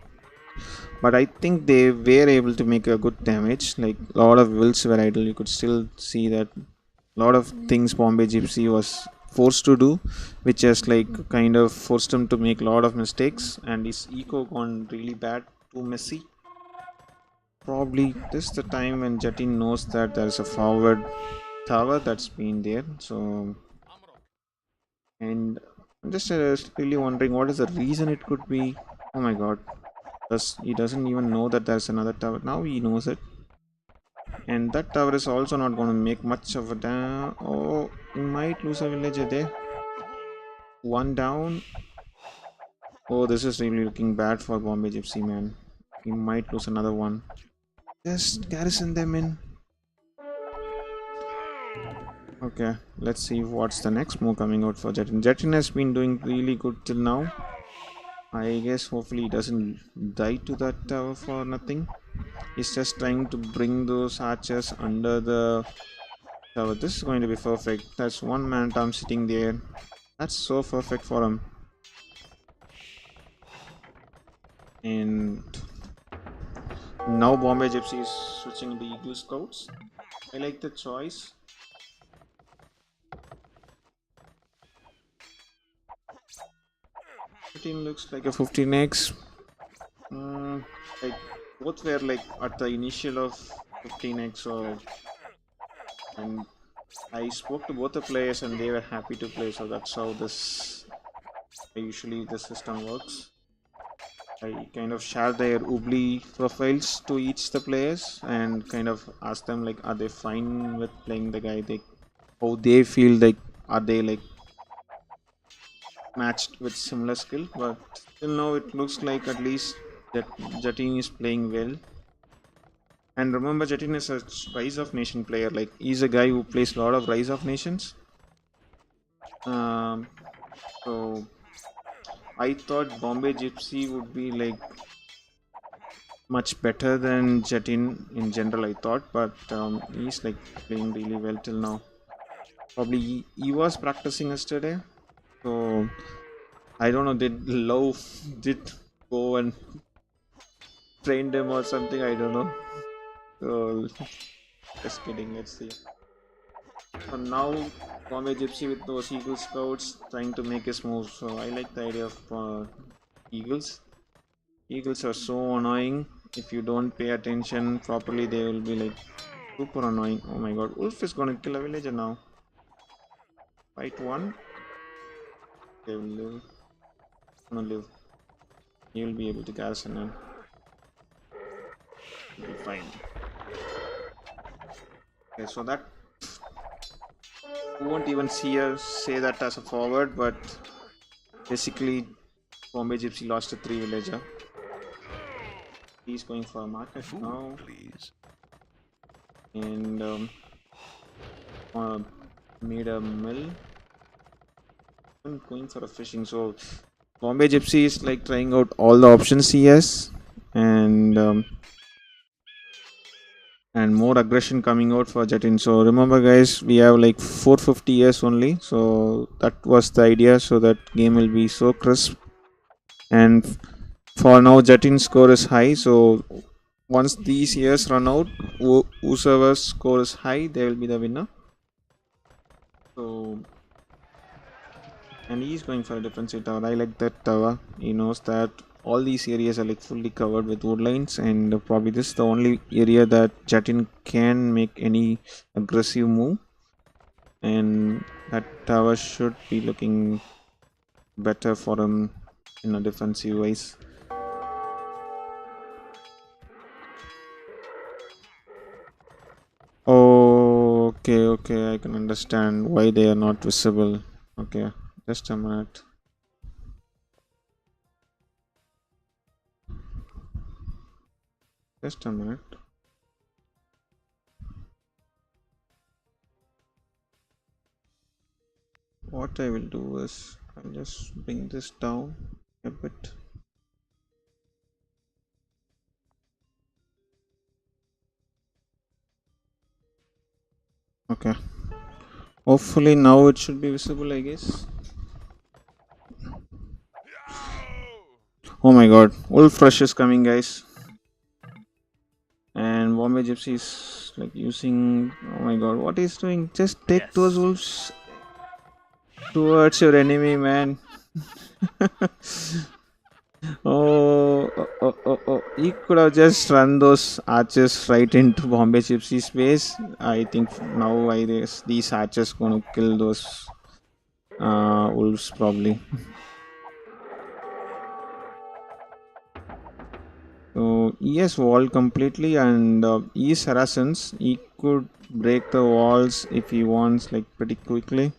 But I think they were able to make a good damage. Like a lot of wills were idle. You could still see that a lot of things BombayGypsy was forced to do, which has like kind of forced him to make a lot of mistakes, and his eco gone really bad, too messy. Probably this is the time when Jatin knows that there is a forward tower that's been there. So, and I'm just really wondering what is the reason it could be. Oh my god, he doesn't even know that there's another tower. Now he knows it. And that tower is also not going to make much of a damn. Oh, he might lose a villager there. One down. Oh, this is really looking bad for BombayGypsy, man. He might lose another one. Just garrison them in. Okay, let's see what's the next move coming out for Jetin. Jetin has been doing really good till now. I guess hopefully he doesn't die to that tower for nothing. He's just trying to bring those archers under the tower. This is going to be perfect. That's 1 man term sitting there. That's so perfect for him. And now BombayGypsy is switching the Eagle Scouts. I like the choice. Team looks like a 15x. Like both were like at the initial of 15x, or and I spoke to both the players and they were happy to play. So that's how this usually the system works. I kind of share their Ubli profiles to each the players and kind of ask them like, are they fine with playing the guy? How they feel, like are they like matched with similar skill? But till now it looks like at least that Jatin is playing well. And remember, Jatin is a Rise of Nation player. Like he's a guy who plays a lot of Rise of Nations. So I thought BombayGypsy would be like much better than Jetin in general, I thought, but he's like playing really well till now. Probably he was practicing yesterday, so I don't know. Did go and train them or something? I don't know. So just kidding. Let's see. So now BombayGypsy with those Eagle Scouts trying to make his move. So I like the idea of Eagles. Eagles are so annoying. if you don't pay attention properly, they will be like super annoying. Oh my god, Wolf is gonna kill a villager now. Fight one. They will live. Gonna live. He will be able to garrison him. He'll be fine. Okay, so that you won't even see us say that as a forward, but basically Bombay Gypsy lost a 3 villager. He's going for a market now. Please. And made a mill. I'm going for a fishing. So Bombay Gypsy is like trying out all the options he has, and more aggression coming out for Jetin. So remember guys, we have like 450 years only, so that was the idea, so that game will be so crisp. And for now Jetin's score is high, so once these years run out, whoever's score is high, they will be the winner. So, and he's going for a defensive tower. I like that tower. He knows that all these areas are like fully covered with woodlines, and probably this is the only area that Jatin can make any aggressive move, and that tower should be looking better for him in a defensive wise. Oh, okay, I can understand why they are not visible. Okay, just a minute. Just a minute. What I will do is I'll just bring this down a bit. Okay. Hopefully now it should be visible, I guess. Oh my god, Wolf Rush is coming, guys. And Bombay Gypsy is like using. Oh my god, what he's doing? Just take those wolves towards your enemy, man. Oh, he could have just run those archers right into Bombay Gypsy's base. I think now I guess these archers gonna kill those wolves probably. So he has walled completely, and he is harassants. He could break the walls if he wants, like pretty quickly.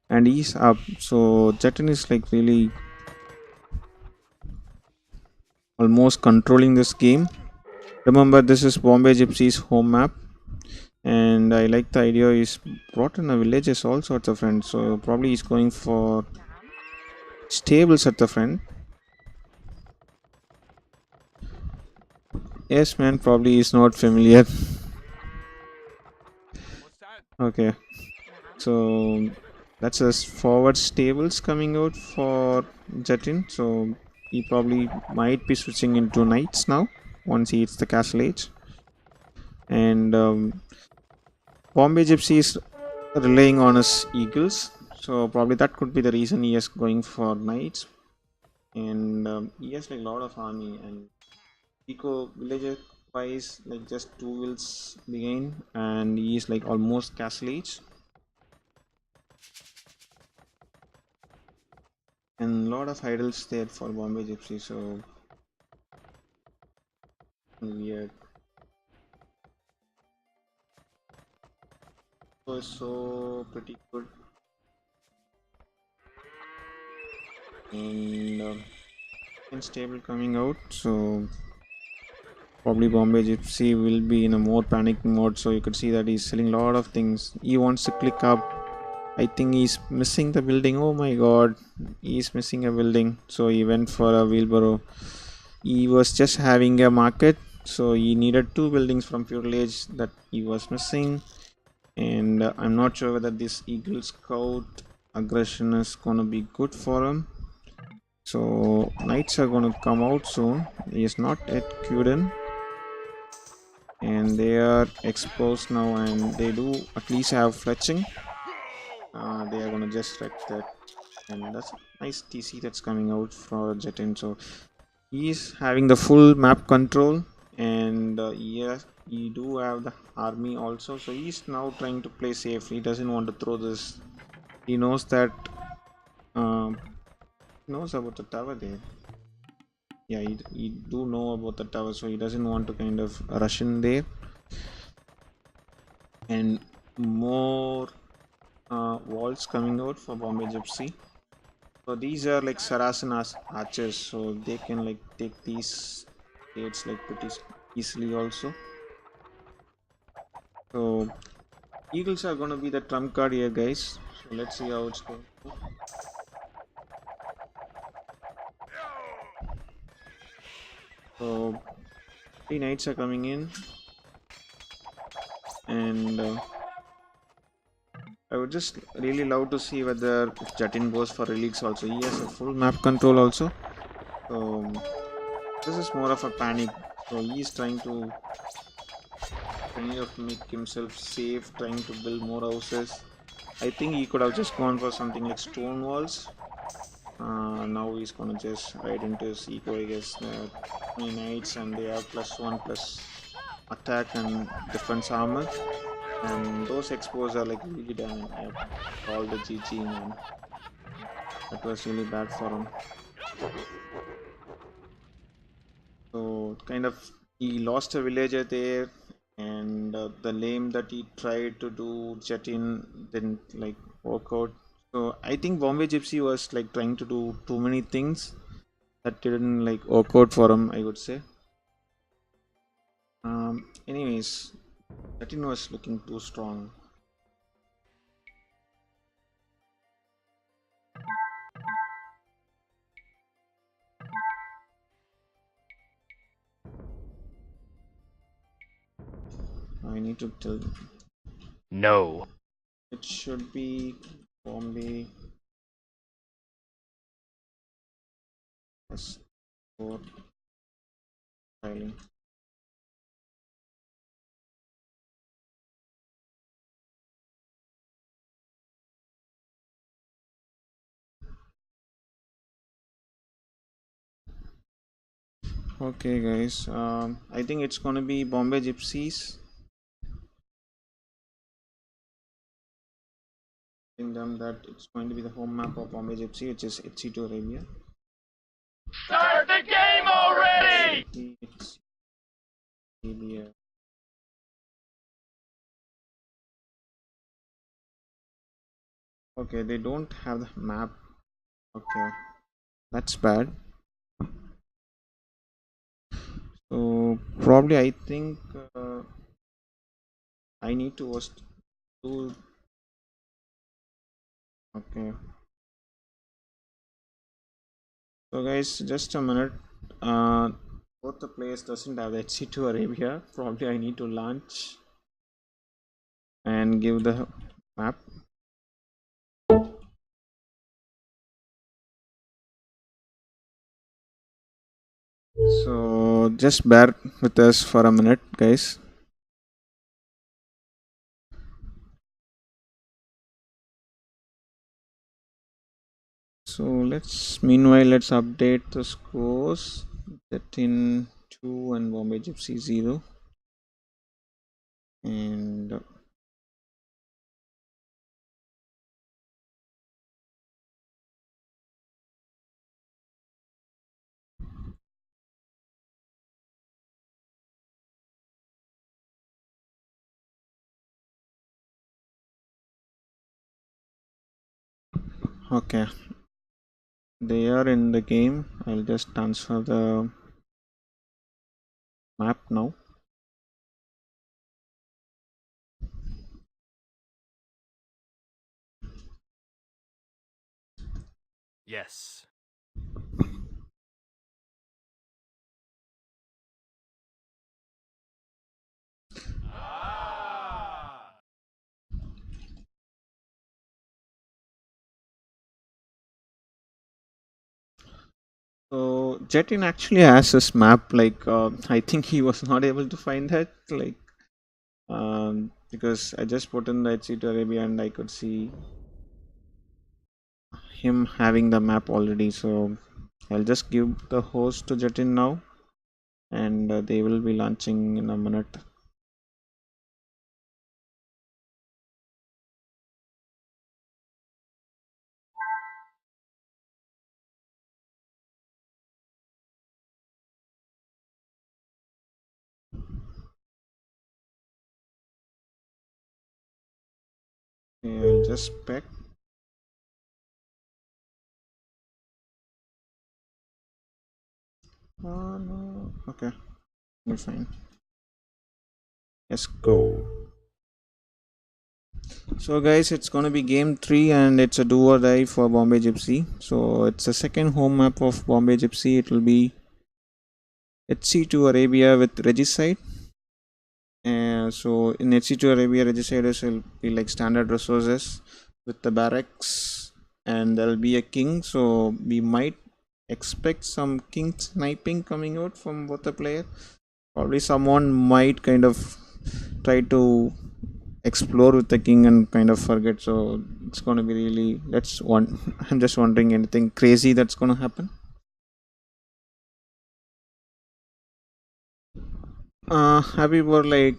And he's up. So Jetin is like really almost controlling this game. Remember, this is Bombay Gypsy's home map, and I like the idea. He's brought in a villages, all sorts of friends. So probably he's going for stables at the front. Yes, man. Probably he's not familiar. Okay, so that's a forward stables coming out for Jetin. So he probably might be switching into knights now once he hits the castle age. And Bombay Gypsy is relying on his eagles, so probably that could be the reason he is going for knights. And he has like a lot of army, and eco villager wise like just 2 wills behind, and he is like almost castle age. And a lot of idols there for Bombay Gypsy, so weird. So pretty good. And stable coming out, so probably Bombay Gypsy will be in a more panic mode. So you could see that he's selling a lot of things. He wants to click up. I think he's missing the building. Oh my god, he's missing a building. So he went for a wheelbarrow. He was just having a market, so he needed 2 buildings from feudal age that he was missing. And I'm not sure whether this Eagle Scout aggression is gonna be good for him. So knights are gonna come out soon. He is not yet queued in, and they are exposed now, and they do at least have fletching. They are gonna just wreck that, and that's a nice TC that's coming out for Jetin. So he's having the full map control, and yes, he do have the army also, so he's now trying to play safe. He doesn't want to throw this. He knows that um, he knows about the tower there. Yeah, he do know about the tower, so he doesn't want to kind of rush in there. And more walls coming out for Bombay Gypsy. So these are like Saracen archers, so they can like take these gates like pretty easily also. So eagles are gonna be the trump card here, guys. So let's see how it's going. So three knights are coming in, and I would just really love to see whether if Jatin goes for relics also. He has a full map control also. So this is more of a panic. So he is trying to kind of make himself safe, trying to build more houses. I think he could have just gone for something like stone walls. Now he's gonna just ride into his eco, I guess. 20 knights and they have +1 plus attack and defense armor. And those expos are like really damn. I called the GG, man. That was really bad for him. So kind of he lost a villager there, and the lame that he tried to do Jatin didn't like work out. So I think Bombay Gypsy was like trying to do too many things that didn't like work out for him, I would say. Anyways, Jatin was looking too strong. I need to tell. No. It should be Bombay +4 filing. Okay, guys. I think it's gonna be Bombay Gypsies. Them that it's going to be the home map of Bombay Gypsy, which is HC2 Arabia. Start the game already! It's Arabia. Okay, they don't have the map. Okay, that's bad. So probably I think I need to host two. Okay. So guys, just a minute. Uh, both the players doesn't have the HC2 Arabia. Probably I need to launch and give the map. So just bear with us for a minute, guys. So let's update the scores. Jatin 2 and Bombay Gypsy 0. And okay, they are in the game. I'll just transfer the map now. Yes. So Jatin actually has this map. Like I think he was not able to find that. Like because I just put in the HC to Arabia and I could see him having the map already. So I'll just give the host to Jatin now, and they will be launching in a minute. I'll just pick. No. Okay, you're fine. Let's go. So, guys, it's gonna be game 3, and it's a do or die for Bombay Gypsy. So, it's the second home map of Bombay Gypsy. It will be HC2 Arabia with Regicide. So, in HC2 Arabia, Regiciders will be like standard resources with the barracks, and there'll be a king. So, we might expect some king sniping coming out from both the player. Probably someone might kind of try to explore with the king and kind of forget. So it's going to be really, let's one. I'm just wondering anything crazy that's going to happen. Happy were like,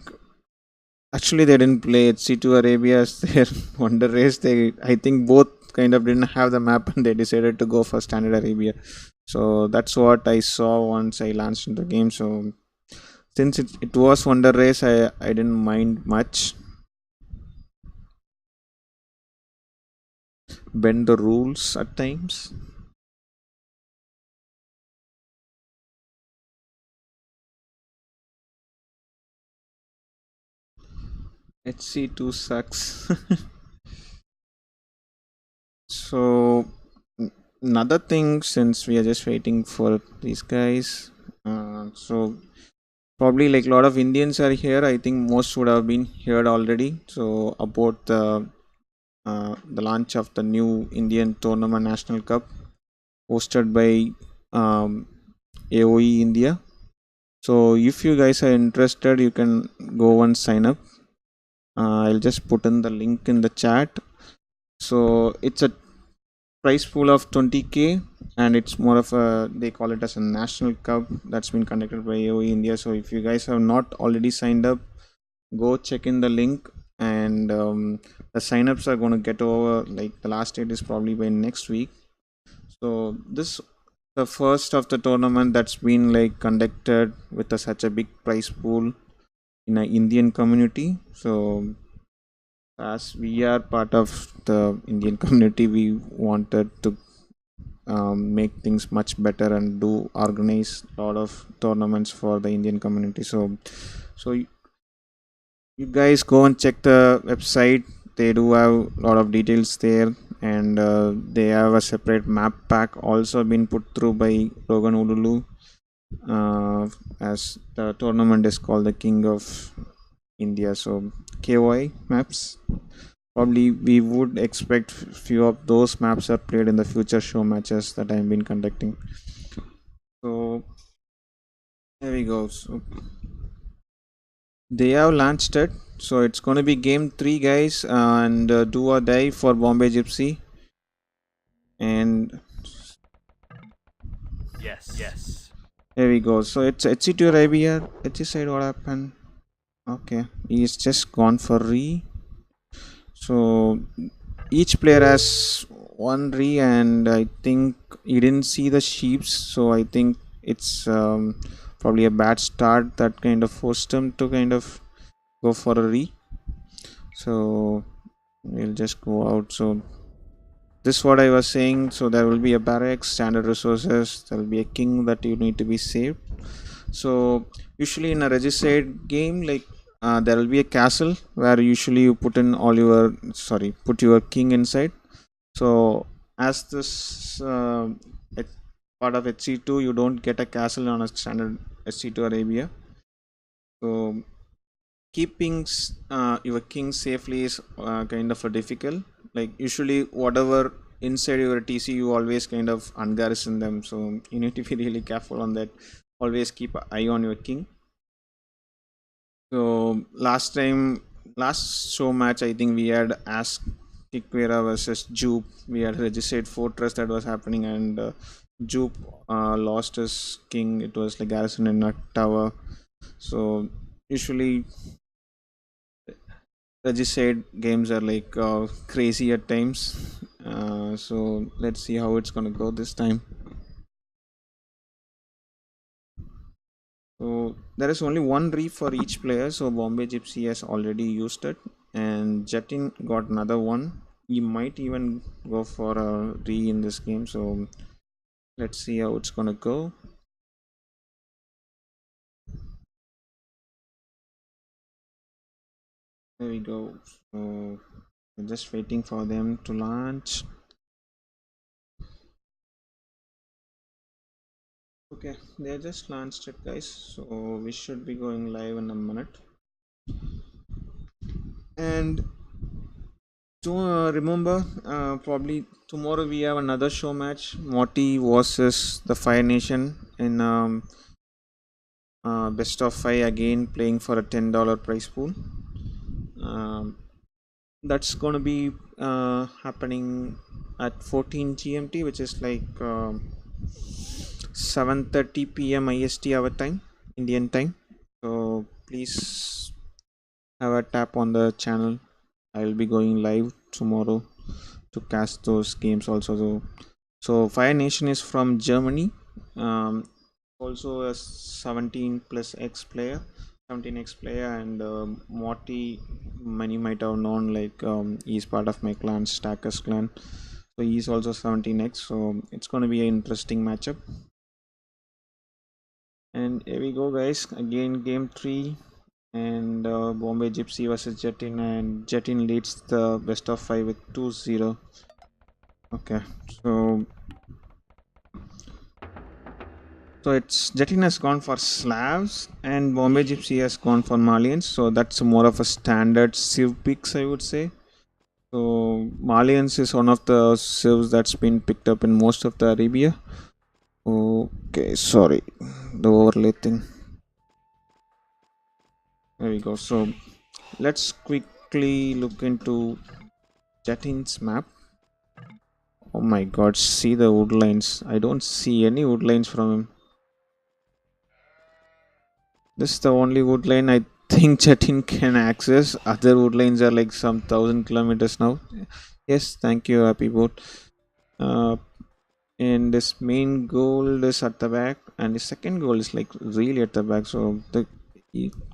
actually they didn't play HC2 Arabia as their wonder race. They, I think both kind of didn't have the map and they decided to go for standard Arabia. So that's what I saw once I launched into the game. So since it was wonder race, I didn't mind much. Bend the rules at times. HC2 sucks. So another thing, since we are just waiting for these guys, so probably like a lot of Indians are here. I think most would have been here already. So about the launch of the new Indian tournament national cup hosted by um, AOE India. So if you guys are interested, you can go and sign up. I'll just put in the link in the chat. So it's a prize pool of 20k, and it's more of a, they call it as a national cup that's been conducted by AOE India. So if you guys have not already signed up, go check in the link, and the signups are going to get over, like the last date is probably by next week. So this the first of the tournament that's been like conducted with such a big prize pool in an Indian community. So as we are part of the Indian community, we wanted to make things much better and do organize a lot of tournaments for the Indian community. So you guys go and check the website. They do have a lot of details there, and they have a separate map pack also been put through by Logan Ululu. As the tournament is called the King of India, so KY maps. Probably we would expect few of those maps are played in the future show matches that I've been conducting. So there we go. So they have launched it. So it's going to be game 3, guys, and do or die for Bombay Gypsy. And Yes. there we go. So it's HC2 Arabia. HC side, what happened? Okay, he's just gone for re. So each player has one re, and I think he didn't see the sheeps. So I think it's probably a bad start that kind of forced him to kind of go for a re. So we'll just go out. So this is what I was saying. So there will be a barracks, standard resources, there will be a king that you need to be saved. So usually in a regicide game, like there will be a castle where usually you put in all your put your king inside. So as this part of HC2, you don't get a castle on a standard HC2 Arabia. So keeping your king safely is kind of a difficult. Like usually whatever inside your TC, you always kind of ungarrison them, so you need to be really careful on that. Always keep an eye on your king. So last show match, I think we had Ask Tikwera versus Jupe. We had registered fortress that was happening, and Jupe lost his king. It was like garrison in a tower. So usually regicide games are like crazy at times. So let's see how it's gonna go this time. So there is only one re for each player. So Bombay Gypsy has already used it, and Jetin got another one. He might even go for a re in this game. So let's see how it's gonna go. There we go. So we're just waiting for them to launch. Okay, they just launched it, guys. So we should be going live in a minute. And to remember, probably tomorrow we have another show match. Morty versus the Fire Nation in best of five again, playing for a $10 prize pool. Um, that's gonna be happening at 14 GMT, which is like 7:30 p.m. IST our time, Indian time. So please have a tap on the channel. I will be going live tomorrow to cast those games also. So Fire Nation is from Germany. Also a 17 plus X player, 17x player, and Morty, many might have known, like he's part of my clan, Stackers clan. So he's also 17x. So it's going to be an interesting matchup. And here we go, guys. Again, game 3, and Bombay Gypsy versus Jetin, and Jetin leads the best of 5 with 2-0. Okay, so it's Jetin has gone for Slavs and Bombay Gypsy has gone for Malians. So that's more of a standard Civ picks, I would say. So Malians is one of the civs that's been picked up in most of the Arabia. Okay, sorry, the overlay thing. There we go. So let's quickly look into Jetin's map. Oh my god, see the woodlines. I don't see any woodlines from him. This is the only woodline I think Chetin can access. Other woodlines are like some 1,000 kilometers now. Yes, thank you, Happy Boat. Uh, and this main goal is at the back, and the second goal is like really at the back. So the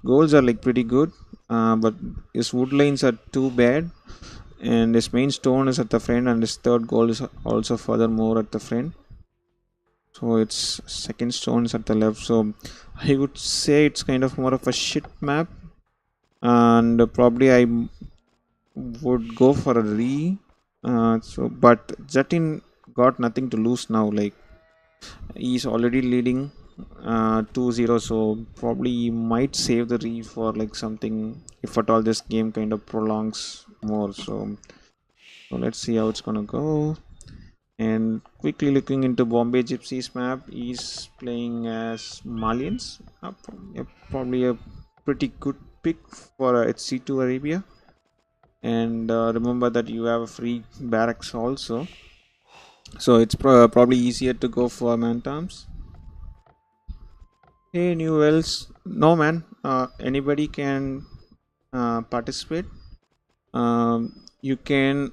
goals are like pretty good, but his woodlines are too bad. And his main stone is at the front, and his third goal is also furthermore at the front. So its second stone is at the left. So I would say it's kind of more of a shit map, and probably I would go for a re. But Jatin got nothing to lose now. Like he's already leading 2-0, so probably he might save the re for like something if at all this game kind of prolongs more. So let's see how it's gonna go. And quickly looking into Bombay Gypsy's map, he's playing as Malians. Probably a pretty good pick for HC2 Arabia. And remember that you have a free barracks also, so it's probably easier to go for Mantams. Hey, new wells. No, man. Anybody can participate. You can,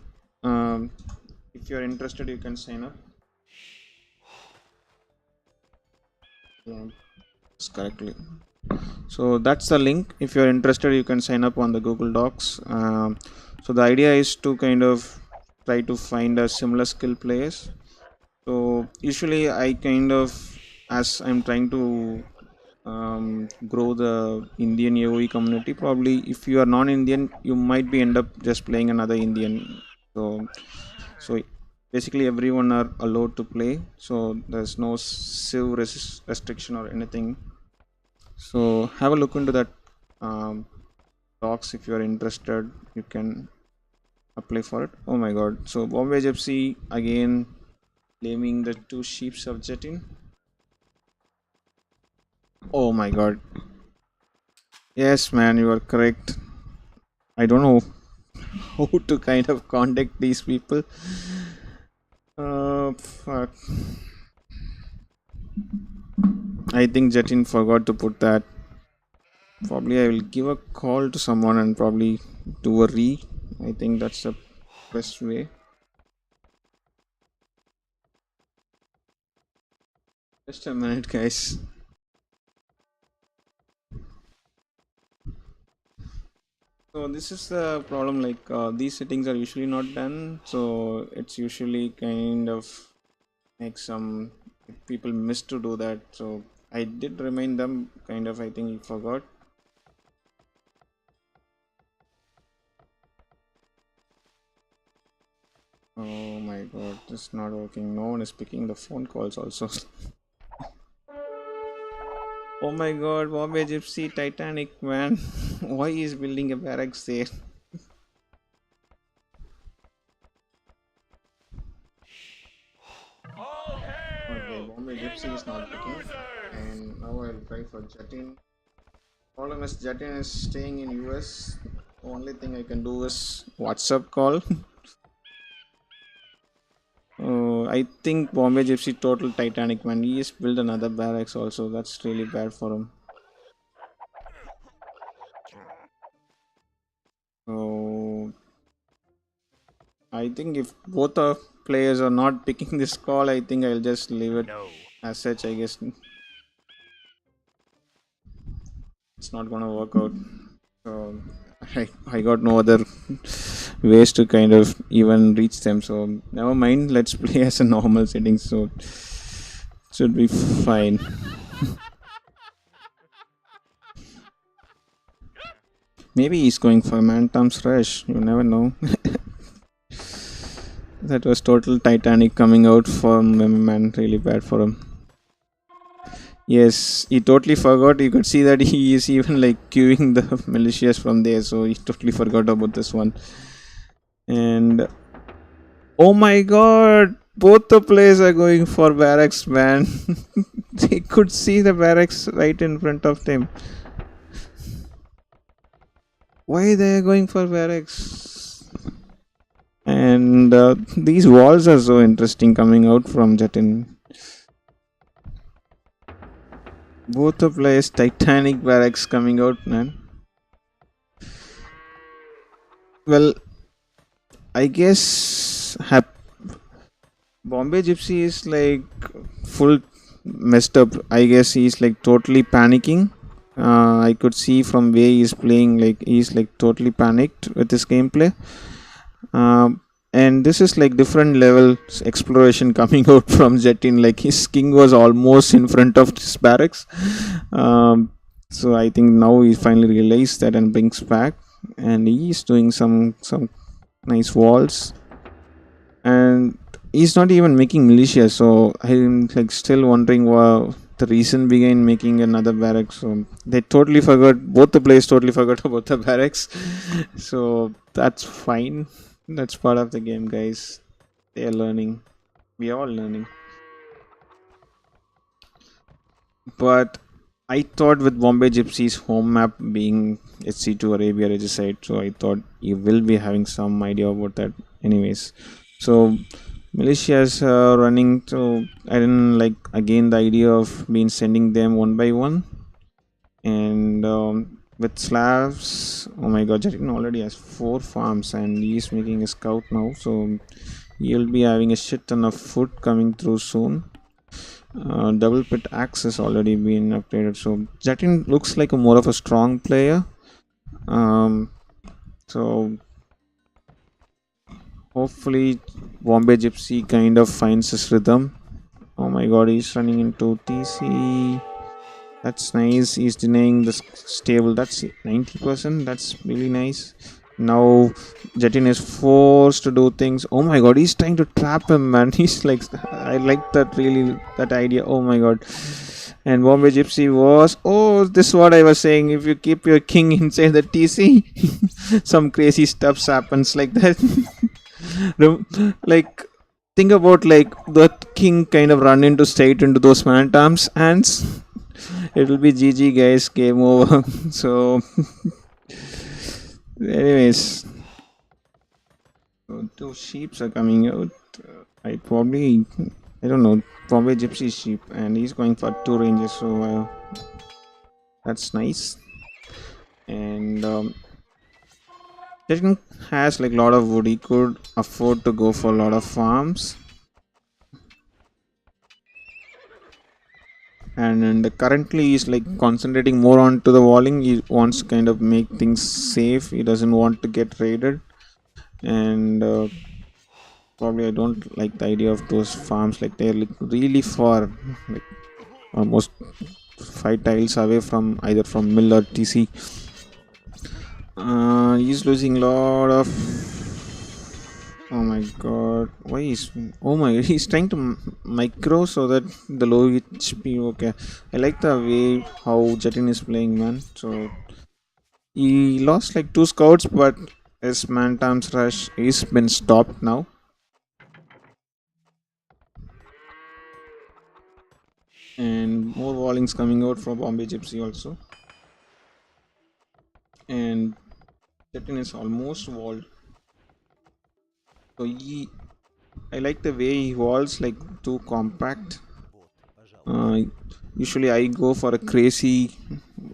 if you're interested, you can sign up. Yeah, it's correctly. So that's the link. If you're interested, you can sign up on the Google Docs. So the idea is to kind of try to find a similar skill players. So usually I kind of, as I'm trying to grow the Indian AOE community, probably if you are non-Indian, you might be end up just playing another Indian. So basically everyone are allowed to play. So there's no civ restriction or anything. So have a look into that um, docs if you are interested. You can apply for it. Oh my god! So Bombay Gypsy again claiming the two sheeps of Jetin. Oh my god! Yes, man, you are correct. I don't know how to kind of contact these people. Fuck. I think Jetin forgot to put that. Probably I will give a call to someone and probably do a re. I think that's the best way. Just a minute, guys. So this is the problem. Like these settings are usually not done, so it's usually kind of make some people miss to do that. So I did remind them. Kind of, I think he forgot. Oh my god, it's not working. No one is picking the phone calls also. Oh my god, Bombay Gypsy, Titanic, man. Why is building a barracks there? All Okay, hail, Bombay King Gypsy of is the not picking. Losers! And now I'll try for Jatin. Problem is Jatin is staying in US. Only thing I can do is WhatsApp call. I think Bombay Gypsy total Titanic, man. He just built another barracks also. That's really bad for him. So I think if both of players are not picking this call, I think I'll just leave it No. as such. I guess it's not gonna work out. So I got no other ways to kind of even reach them. So never mind. Let's play as a normal setting. So it should be fine. Maybe he's going for Mantom's Rush. You never know. That was total Titanic coming out from him, man. Really bad for him. Yes, he totally forgot. You could see that he is even like queuing the militias from there, so he totally forgot about this one. And oh my god, both the players are going for barracks, man. They could see the barracks right in front of them. Why they are going for barracks? And these walls are so interesting coming out from Jatin. Both the players Titanic barracks coming out, man. Well, I guess Bombay Gypsy is like full messed up. I guess he's like totally panicking. I could see from where he's playing, like he's like totally panicked with his gameplay. And this is like different levels exploration coming out from Jetin. Like his king was almost in front of his barracks. So I think now he finally realized that and brings back, and he's doing some nice walls, and he's not even making militia. So I'm like still wondering what the reason behind making another barracks. So they totally forgot, both the players totally forgot about the barracks. So that's fine. That's part of the game, guys. They are learning. We are all learning. But I thought with Bombay Gypsy's home map being HC2 Arabia Regicide, so I thought you will be having some idea about that. Anyways, so militias running. So I didn't like again the idea of being sending them one by one, and with Slavs. Oh my God, Jatin already has 4 farms, and he's making a scout now. So he'll be having a shit ton of food coming through soon. Double pit axe has already been upgraded, so Jatin looks like a more of a strong player. Um, so hopefully Bombay Gypsy kind of finds his rhythm. Oh my god, he's running into TC. That's nice. He's denying the stable. That's 90%. That's really nice. Now Jatin is forced to do things. Oh my god, he's trying to trap him, man. He's like, I like that really, that idea. Oh my god. And Bombay Gypsy was, oh, this is what I was saying. If you keep your king inside the TC, some crazy stuff happens like that. Like, think about like the king kind of run into straight into those Mantam's hands. It will be GG, guys. Game over. So, anyways, so 2 sheeps are coming out. I probably, I don't know. Bombay Gypsy sheep, and he's going for 2 ranges, so that's nice. And Jatin has like a lot of wood. He could afford to go for a lot of farms. And currently he's like concentrating more onto the walling. He wants to kind of make things safe. He doesn't want to get raided. And probably I don't like the idea of those farms. Like they're like really far, like almost 5 tiles away from either from mill or TC. He's losing a lot of. Oh my god, why is. Oh my god, he's trying to micro so that the low HP. Okay, I like the way how Jatin is playing, man. So he lost like 2 scouts, but his Mantam's rush is been stopped now. And more wallings coming out from Bombay Gypsy also. And Jatin is almost walled. So I like the way he walls like too compact. Usually I go for a crazy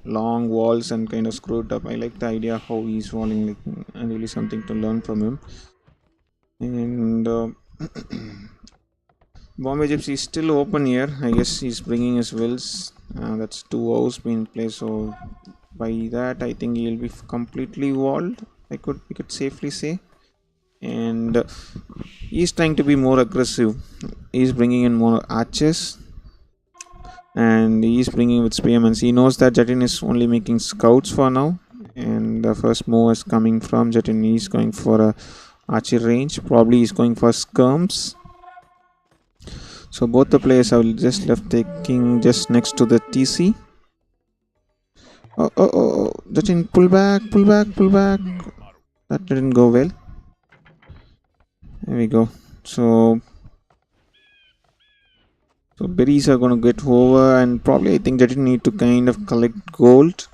long walls and kind of screw it up. I like the idea how he's walling, like, and really something to learn from him. And Bombay Gypsy is still open here. I guess he's bringing his wills. That's 2 hours being placed. So by that, I think he'll be completely walled. We could safely say. And he's trying to be more aggressive. He's bringing in more archers. And he's bringing with spearmen. He knows that Jatin is only making scouts for now. And the first move is coming from Jatin. He's going for a archer range. Probably he's going for skirms. So both the players have just left the king just next to the TC. Oh. Jatin, pull back. That didn't go well. There we go. So berries are gonna get over, and probably I think Jatin need to kind of collect gold.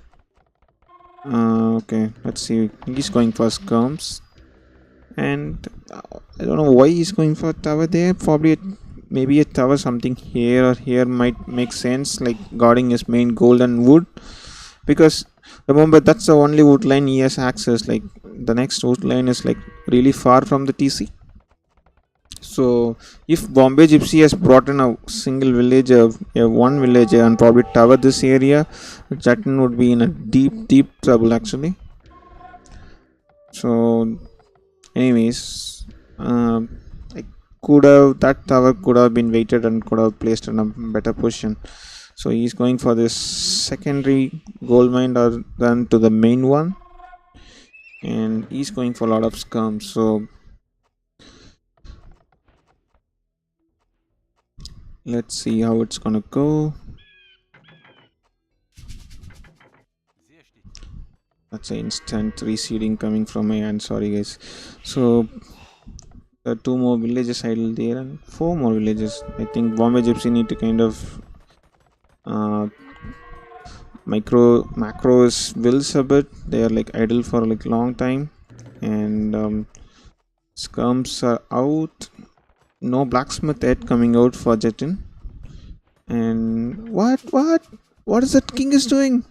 Okay, let's see. He's going for skirms. And I don't know why he's going for a tower there. Probably maybe a tower something here or here might make sense, like guarding his main gold and wood, because remember that's the only wood line he has access. Like the next wood line is like really far from the TC. So if Bombay Gypsy has brought in a single villager, one villager, and probably tower this area, Jatin would be in a deep trouble actually. So anyways, that tower could have been waited and could have placed in a better position. So he's going for this secondary gold mine rather than to the main one, and he's going for a lot of skirms. So let's see how it's gonna go. That's an instant reseeding coming from my hand. Sorry guys. So 2 more villages idle there and 4 more villages. I think Bombay Gypsy need to kind of macros wills a bit. They are like idle for like long time, and skirms are out. No blacksmith yet coming out for Jatin. And what is that king is doing?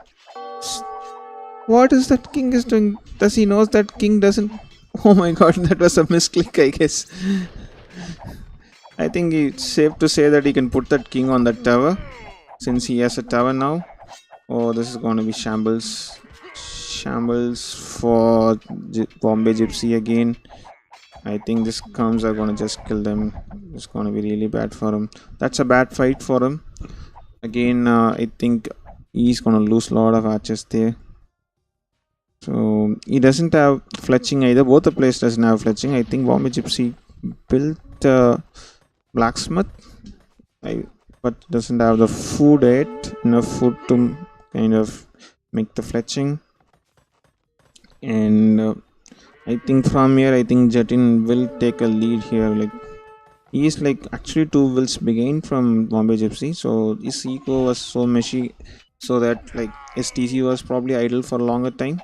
What is that king is doing? Does he knows that king doesn't? Oh my god, that was a misclick, I guess. I think it's safe to say that he can put that king on that tower, since he has a tower now. Oh, this is going to be shambles for Bombay Gypsy again. I think these skirms are going to just kill them. It's going to be really bad for him. That's a bad fight for him. Again, I think he's going to lose a lot of archers there. So he doesn't have fletching either. Both the players doesn't have fletching. I think Bombay Gypsy built blacksmith, but doesn't have the food yet. Enough food to kind of make the fletching. And I think from here, I think Jatin will take a lead here. Like he is like actually 2 wills began from Bombay Gypsy. So his eco was so meshy, so that like his TC was probably idle for a longer time.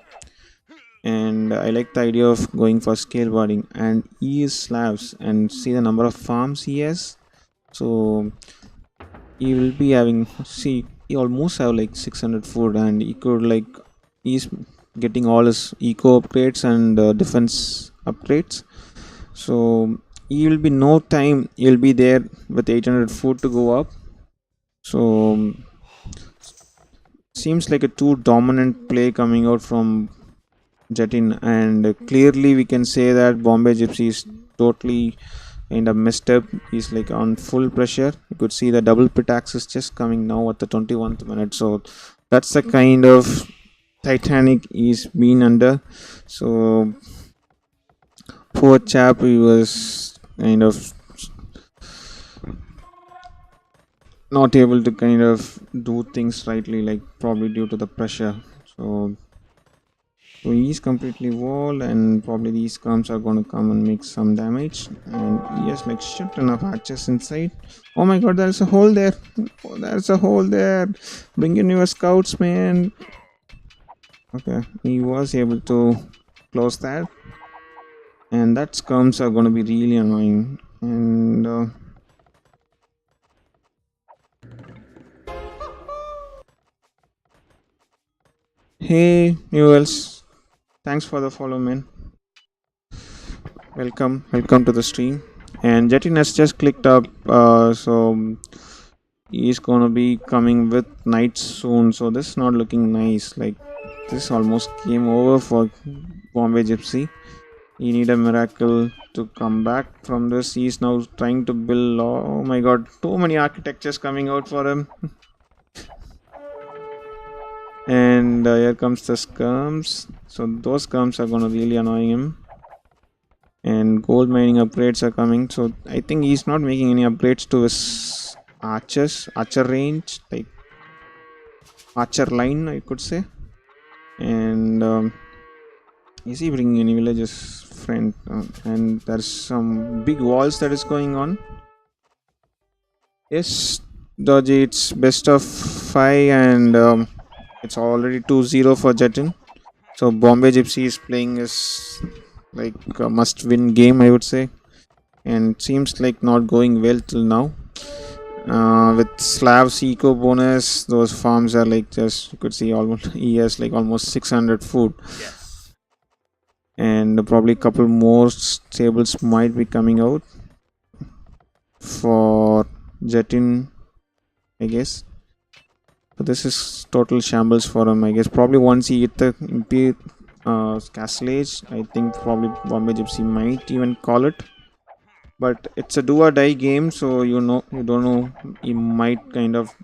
And I like the idea of going for scale boarding, and he is slabs, and see the number of farms he has. So he will be having, see, he almost have like 600 food, and he could like, he's getting all his eco upgrades and defense upgrades. So he will be no time, he'll be there with 800 food to go up. So seems like a too dominant play coming out from Jetin, and clearly we can say that Bombay Gypsy is totally kind of messed up. He's like on full pressure. You could see the double pit axe is just coming now at the 21st minute. So that's the kind of Titanic he's been under. So poor chap, he was kind of not able to kind of do things rightly, like probably due to the pressure. So he's completely walled, and probably these scums are going to come and make some damage. And he has like shit ton of archers inside. Oh my god, there's a hole there. Oh, there's a hole there. Bring in your scouts, man. Okay, he was able to close that. And that scums are going to be really annoying. And hey, Newells. Thanks for the follow, man. Welcome to the stream. And Jetin has just clicked up, so he's gonna be coming with knights soon. So this is not looking nice. Like this almost came over for Bombay Gypsy. He need a miracle to come back from this. He's now trying to build. Oh my god, too many architectures coming out for him. And here comes the skirms. So those skirms are gonna really annoy him. And gold mining upgrades are coming. So I think he's not making any upgrades to his archer range, like archer line, I could say. And is he bringing any villages, friend? And there's some big walls that is going on. Yes, Dodgy, it's best of 5, and it's already 2-0 for Jetin. So Bombay Gypsy is playing his like a must-win game, I would say, and seems like not going well till now. With Slav's eco bonus, those farms are like just, you could see almost he has like almost 600 food. Yes. And probably a couple more stables might be coming out for Jetin, I guess. So this is total shambles for him, I guess. Probably once he hit the castle age, I think probably Bombay Gypsy might even call it. But it's a do or die game, so you don't know, he might kind of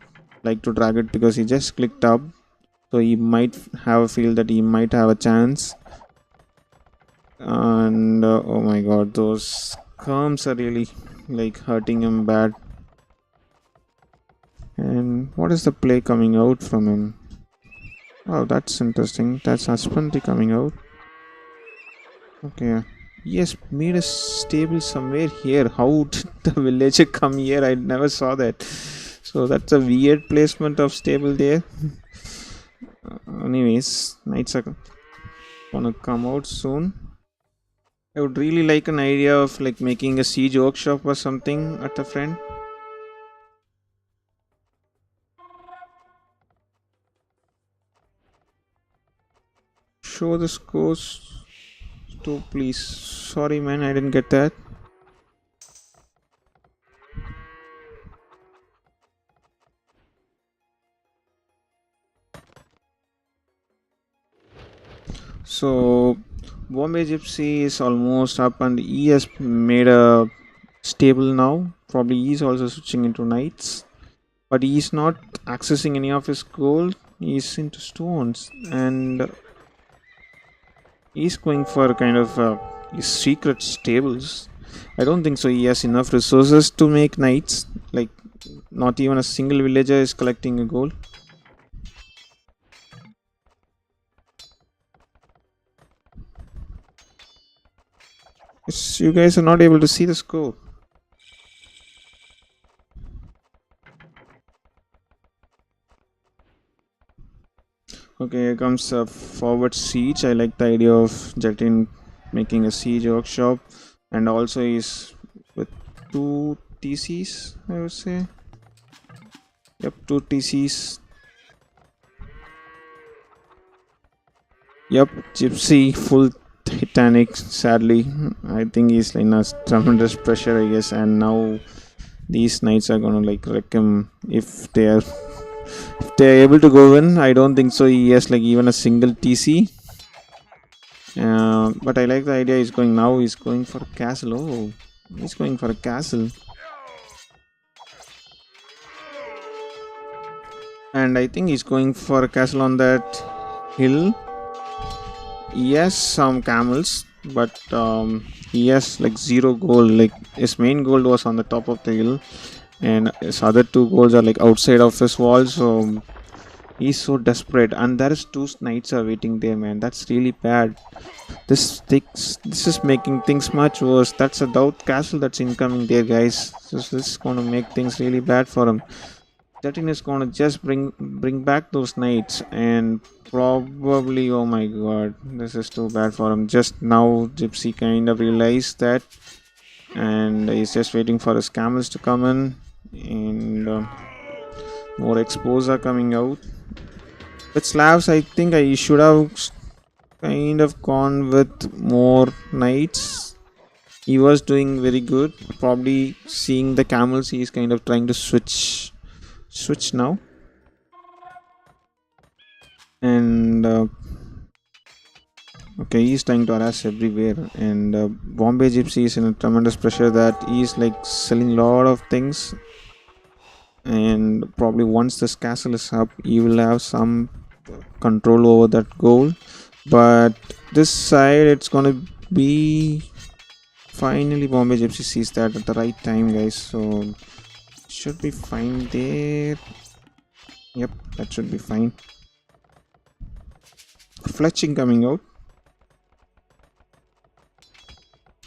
like to drag it because he just clicked up. So he might have a feel that he might have a chance. And oh my god, those skirms are really like hurting him bad. And what is the play coming out from him? Oh, that's interesting. That's husbandry coming out. Okay. Yes, made a stable somewhere here. How did the villager come here? I never saw that. So that's a weird placement of stable there. Anyways, knights are gonna come out soon. I would really like an idea of like making a siege workshop or something at the front. Show the scores to please. Sorry man, I didn't get that. So Bombay Gypsy is almost up, and he has made a stable now. Probably he's also switching into knights, but he's not accessing any of his gold. He's into stones, and he's going for kind of his secret stables. I don't think so. He has enough resources to make knights. Like not even a single villager is collecting a gold. You guys are not able to see the score. Okay, here comes a forward siege. I like the idea of Jetin making a siege workshop, and also he's with 2 TCs, I would say. Yep, 2 TCs. Yep, Gypsy full Titanic. Sadly, I think he's in a tremendous pressure, I guess, and now these knights are gonna like wreck him if they're able to go in. I don't think so. He has like even a single TC. But I like the idea. He's going now. He's going for a castle. Oh, he's going for a castle, and I think he's going for a castle on that hill. Yes, some camels, but he has like zero gold. Like his main gold was on the top of the hill, and his other two golds are like outside of his wall. So he's so desperate, and there is two knights are waiting there, man. That's really bad. This is making things much worse. That's a doubt castle that's incoming there, guys. So this is gonna make things really bad for him. Jatin is gonna just bring back those knights, and probably, oh my god, this is too bad for him. Just now Gypsy kind of realized that, and he's just waiting for his camels to come in, and more expos are coming out. With Slavs, I think I should have kind of gone with more knights. He was doing very good. Probably seeing the camels, he is kind of trying to switch now. And okay, he's trying to harass everywhere. And Bombay Gypsy is in a tremendous pressure that he's like selling a lot of things. And probably once this castle is up, he will have some control over that goal. But this side, it's gonna be finally Bombay Gypsy sees that at the right time, guys. So should be fine there. Yep, that should be fine. Fletching coming out.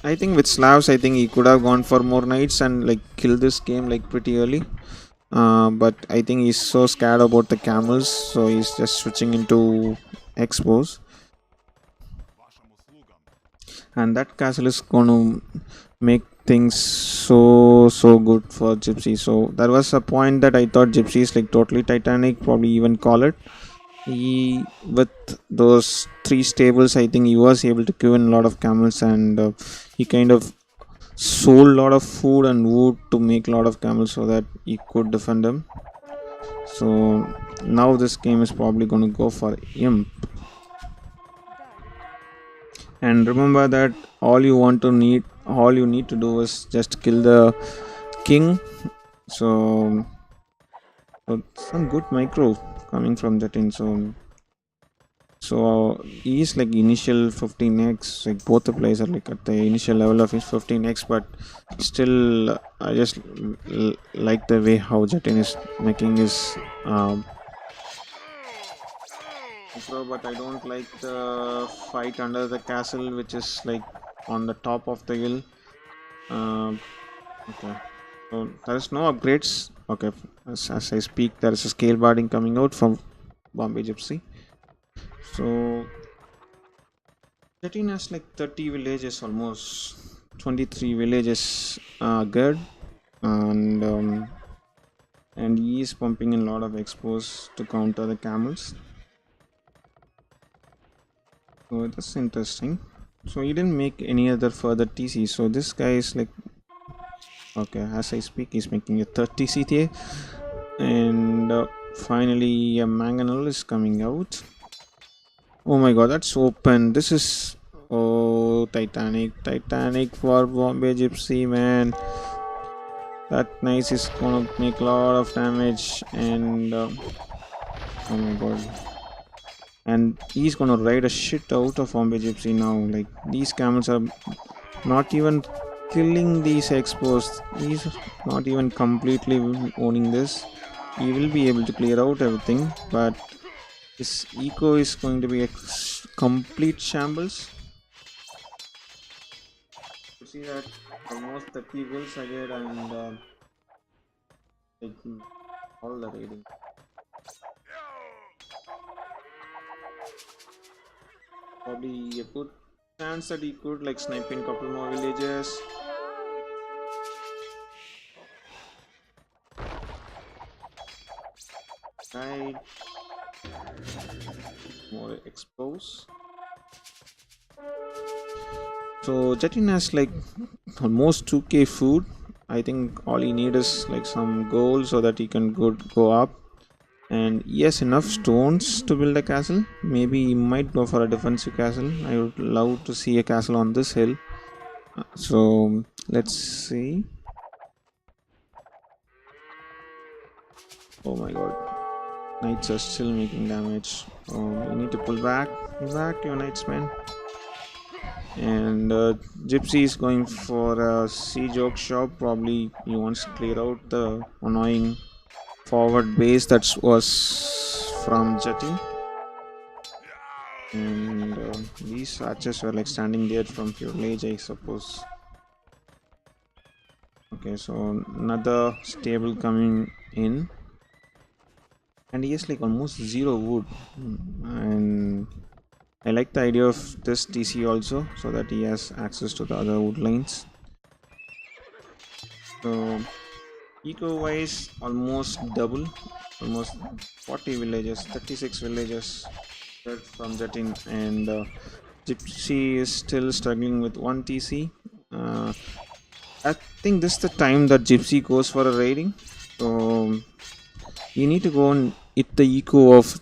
I think with Slavs, I think he could have gone for more knights and like kill this game like pretty early. But I think he's so scared about the camels, so he's just switching into expos. And that castle is going to make things so good for Gypsy. So there was a point that I thought Gypsy is like totally Titanic, probably even call it. He with those 3 stables, I think he was able to kill in a lot of camels, and he kind of sold a lot of food and wood to make a lot of camels so that he could defend them. So now this game is probably going to go for imp. And remember that all you need to do is just kill the king. So, some good micro coming from that in. So he's like initial 15x, like both the players are like at the initial level of his 15x, but still I just like the way how Jatin is making his intro, but I don't like the fight under the castle, which is like on the top of the hill. Okay, so there is no upgrades. Okay, as I speak, there is a scale barding coming out from Bombay Gypsy. So Jatin has like 30 villages, almost 23 villages good, and he is pumping in a lot of expos to counter the camels. So that's interesting. So he didn't make any other further TC. So this guy is like, okay, as I speak, he's making a third TC there, and finally a mangonel is coming out. Oh my god, that's open. This is, oh, Titanic for Bombay Gypsy, man. That nice is gonna make a lot of damage, and oh my god, and he's gonna ride a shit out of Bombay Gypsy now. Like these camels are not even killing these expos. He's not even completely owning this. He will be able to clear out everything, but his eco is going to be a complete shambles. You see that almost 30 wills I get, and taking all the raiding. Probably a good chance that he could like snipe in couple more villages. like more expose. So Jatin has like almost 2k food. I think all he need is like some gold so that he can go up. And he has enough stones to build a castle. Maybe he might go for a defensive castle. I would love to see a castle on this hill. So let's see. Oh my god, knights are still making damage. Oh, you need to pull back. Pull back, your knights, man. And Gypsy is going for a siege workshop. Probably he wants to clear out the annoying forward base that was from Jatin. And these archers were like standing there from feudal age, I suppose. Okay, so another stable coming in, and he has like almost 0 wood. And I like the idea of this TC also, so that he has access to the other wood lines. So eco wise, almost double, almost 40 villages, 36 villages from Jatin, and Gypsy is still struggling with 1 TC. I think this is the time that Gypsy goes for a raiding. So you need to go and hit the eco of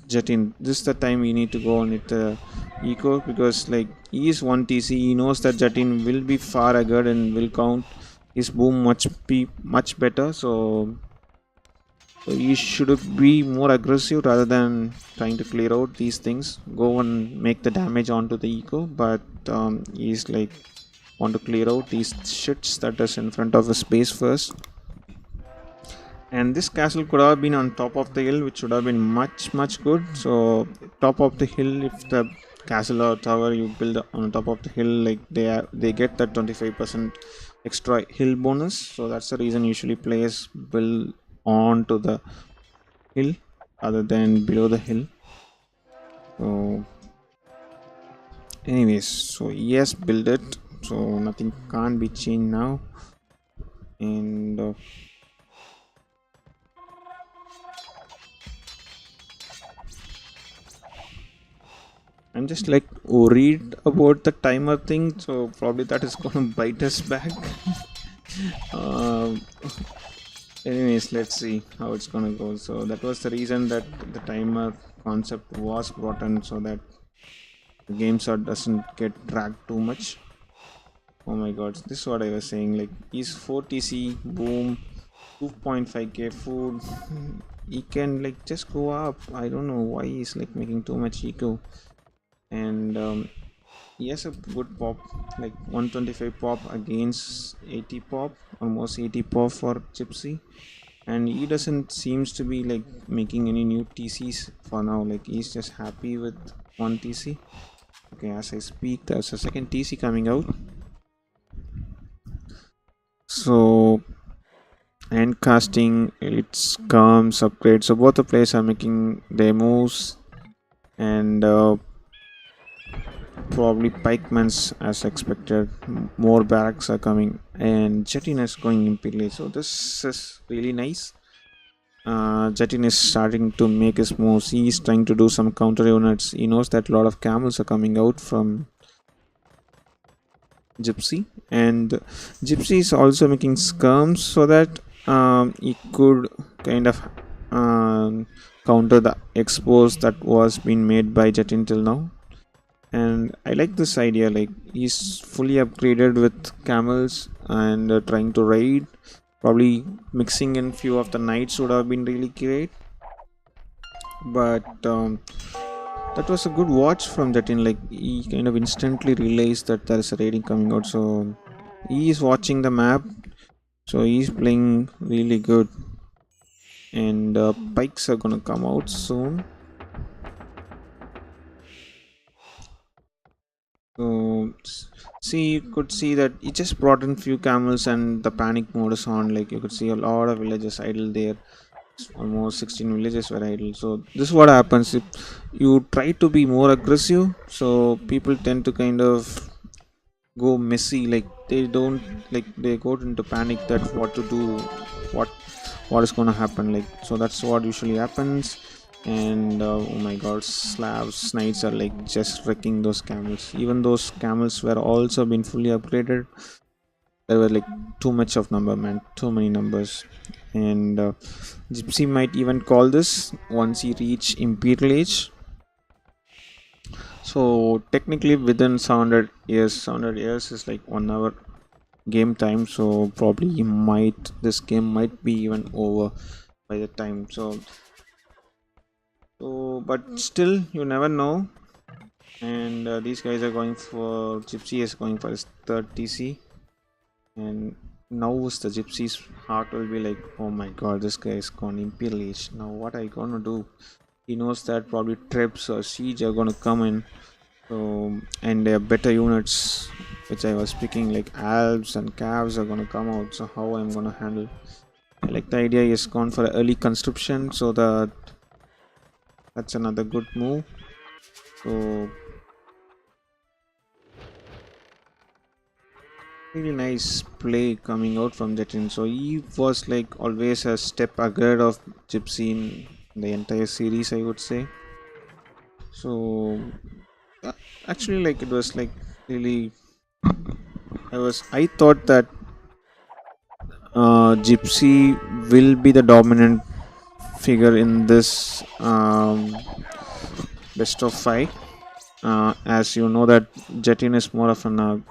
Jatin. This is the time you need to go and hit the eco, because like he is 1 TC. He knows that Jatin will be far ahead and will count his boom much better. So you should be more aggressive rather than trying to clear out these things. Go and make the damage onto the eco, but he's like want to clear out these shits that is in front of his base first. And this castle could have been on top of the hill, which would have been much good. So top of the hill, if the castle or tower you build on top of the hill, like they get that 25% extra hill bonus. So that's the reason usually players build onto the hill other than below the hill. So anyways, so yes, build it, so nothing can't be changed now. And I'm just like worried about the timer thing, so probably that is gonna bite us back. Anyways, let's see how it's gonna go. So that was the reason that the timer concept was brought in, so that the game sort doesn't get dragged too much. Oh my god, this is what I was saying, like he's 4 TC, boom, 2.5k food. He can like just go up. I don't know why he's like making too much eco. And he has a good pop, like 125 pop against 80 pop, almost 80 pop for Gypsy. And he doesn't seems to be like making any new TCs for now, like he's just happy with 1 TC. Okay, as I speak, there's a second TC coming out. So and casting, its comes upgrade, so both the players are making their moves. And probably pikemans as expected, more barracks are coming, and Jatin is going imperially, so this is really nice. Jatin is starting to make his moves. He is trying to do some counter units. He knows that a lot of camels are coming out from Gypsy, and Gypsy is also making skirms so that he could kind of counter the expose that was being made by Jatin till now. And I like this idea, like he's fully upgraded with camels and trying to raid. Probably mixing in few of the knights would have been really great, but that was a good watch from Jatin. Like he kind of instantly realized that there is a raiding coming out, so he is watching the map, so he's playing really good. And pikes are gonna come out soon. So see, you could see that he just brought in few camels and the panic mode is on. Like you could see a lot of villages idle there. Almost 16 villages were idle. So this is what happens if you try to be more aggressive. So people tend to kind of go messy. Like they don't, like they go into panic that what to do, what is gonna happen. Like so that's what usually happens. And oh my god, Slavs knights are like just wrecking those camels. Even those camels were also been fully upgraded. There were like too much of number, man, too many numbers. And Gypsy might even call this once he reach Imperial Age. So technically within 700 years is like 1 hour game time. So probably he might, this game might be even over by the time. So but still you never know. And these guys are going for, Gypsy is going for his third TC. And now the Gypsy's heart will be like, oh my god, this guy is gone Imperial Age. Now what are you gonna do? He knows that probably trips or siege are gonna come in. So, and better units which I was speaking, like Alps and Cavs are gonna come out. So how I'm gonna handle? I like the idea he's gone for early conscription, so that's another good move. So really nice play coming out from Jetin. So he was like always a step ahead of Gypsy in the entire series, I would say. So uh, actually, like it was like really, I thought that Gypsy will be the dominant figure in this best of five. As you know that Jetin is more of an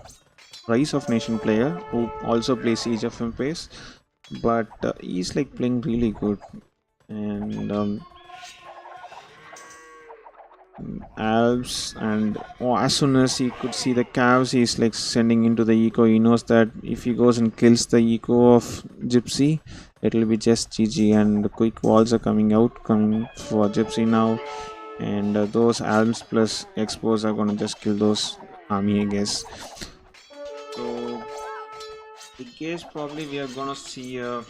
Rise of Nation player who also plays Siege of Empires, but he's like playing really good. And Alps, and oh, as soon as he could see the calves, he's like sending into the eco. He knows that if he goes and kills the eco of Gypsy, it'll be just GG. And the quick walls are coming for Gypsy now. And those Alps plus Expos are gonna just kill those army, I guess. So I guess probably we are gonna see a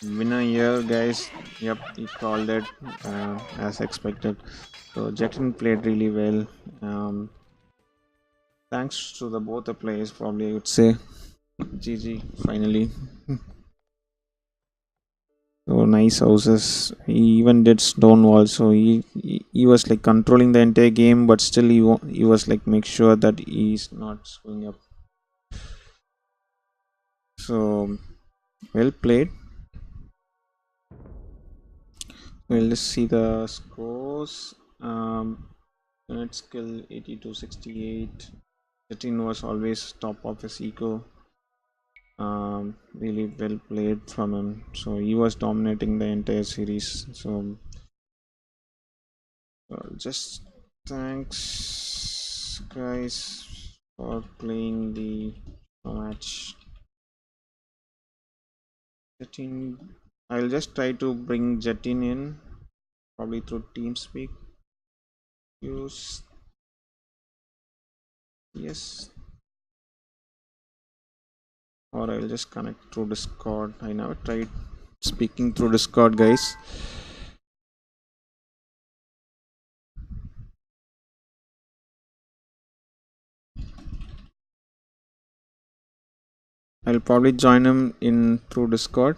winner here, guys. Yep, he called it as expected. So Jackson played really well. Thanks to the both the players, probably I would say. GG finally. So nice houses. He even did stone wall. So he was like controlling the entire game, but still he was like make sure that he's not screwing up. So well played. We'll just see the scores. Unit skill 8268. Jetin was always top of his eco. Really well played from him. So he was dominating the entire series. So just thanks, guys, for playing the match. Jetin, I'll just try to bring Jetin in, probably through TeamSpeak. Use yes, or I'll just connect through Discord. I never tried speaking through Discord, guys. I'll probably join him in through Discord.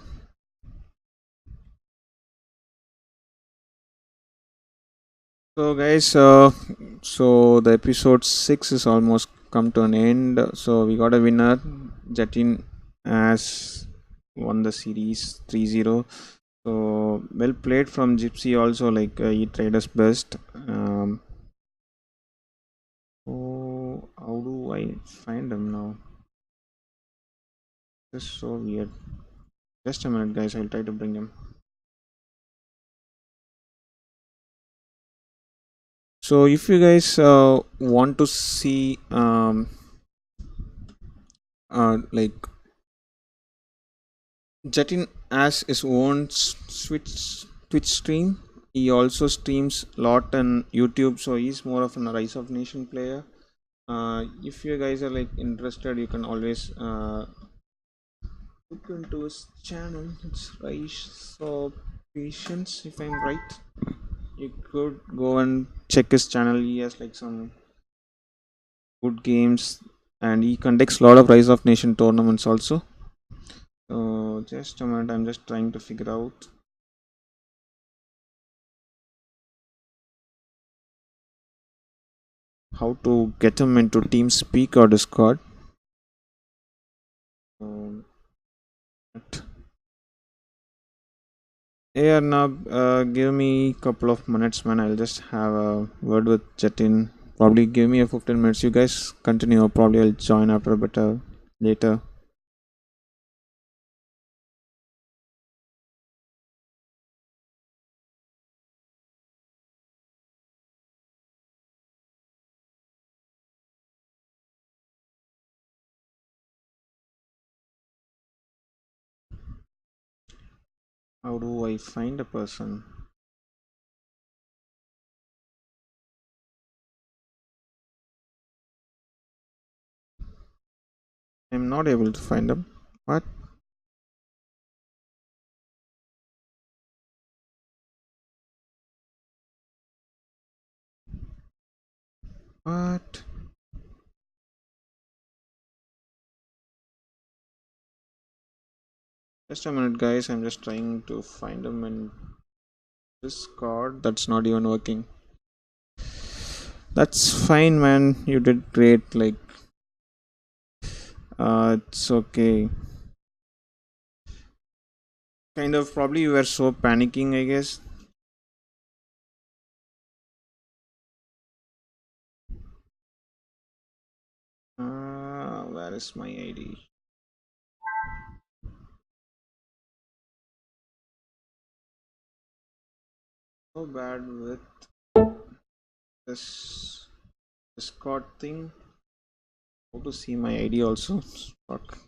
So guys, so the episode 6 is almost come to an end. So we got a winner. Jatin has won the series 3-0. So well played from Gypsy also, like he tried his best. Oh, how do I find him now? This is so weird. Just a minute, guys. I'll try to bring him. So if you guys want to see like Jatin as his own Twitch stream, he also streams a lot on YouTube. So he's more of a Rise of Nation player. If you guys are like interested, you can always look into his channel. It's Rise of Patience, if I'm right. You could go and check his channel. He has like some good games, and he conducts a lot of Rise of Nation tournaments also. So just a minute, I'm just trying to figure out. how to get them into TeamSpeak or Discord. Um, yeah, now give me a couple of minutes, man. I'll just have a word with Jatin. Probably give me a 15 minutes. You guys continue, or probably I'll join after a bit later. How do I find a person? I'm not able to find them. What? What? Just a minute, guys. I'm just trying to find them in Discord. That's not even working. That's fine, man. You did great. Like, it's okay. Kind of, probably you were so panicking, I guess. Where is my ID? So bad with this Discord thing. How to see my ID also? Fuck.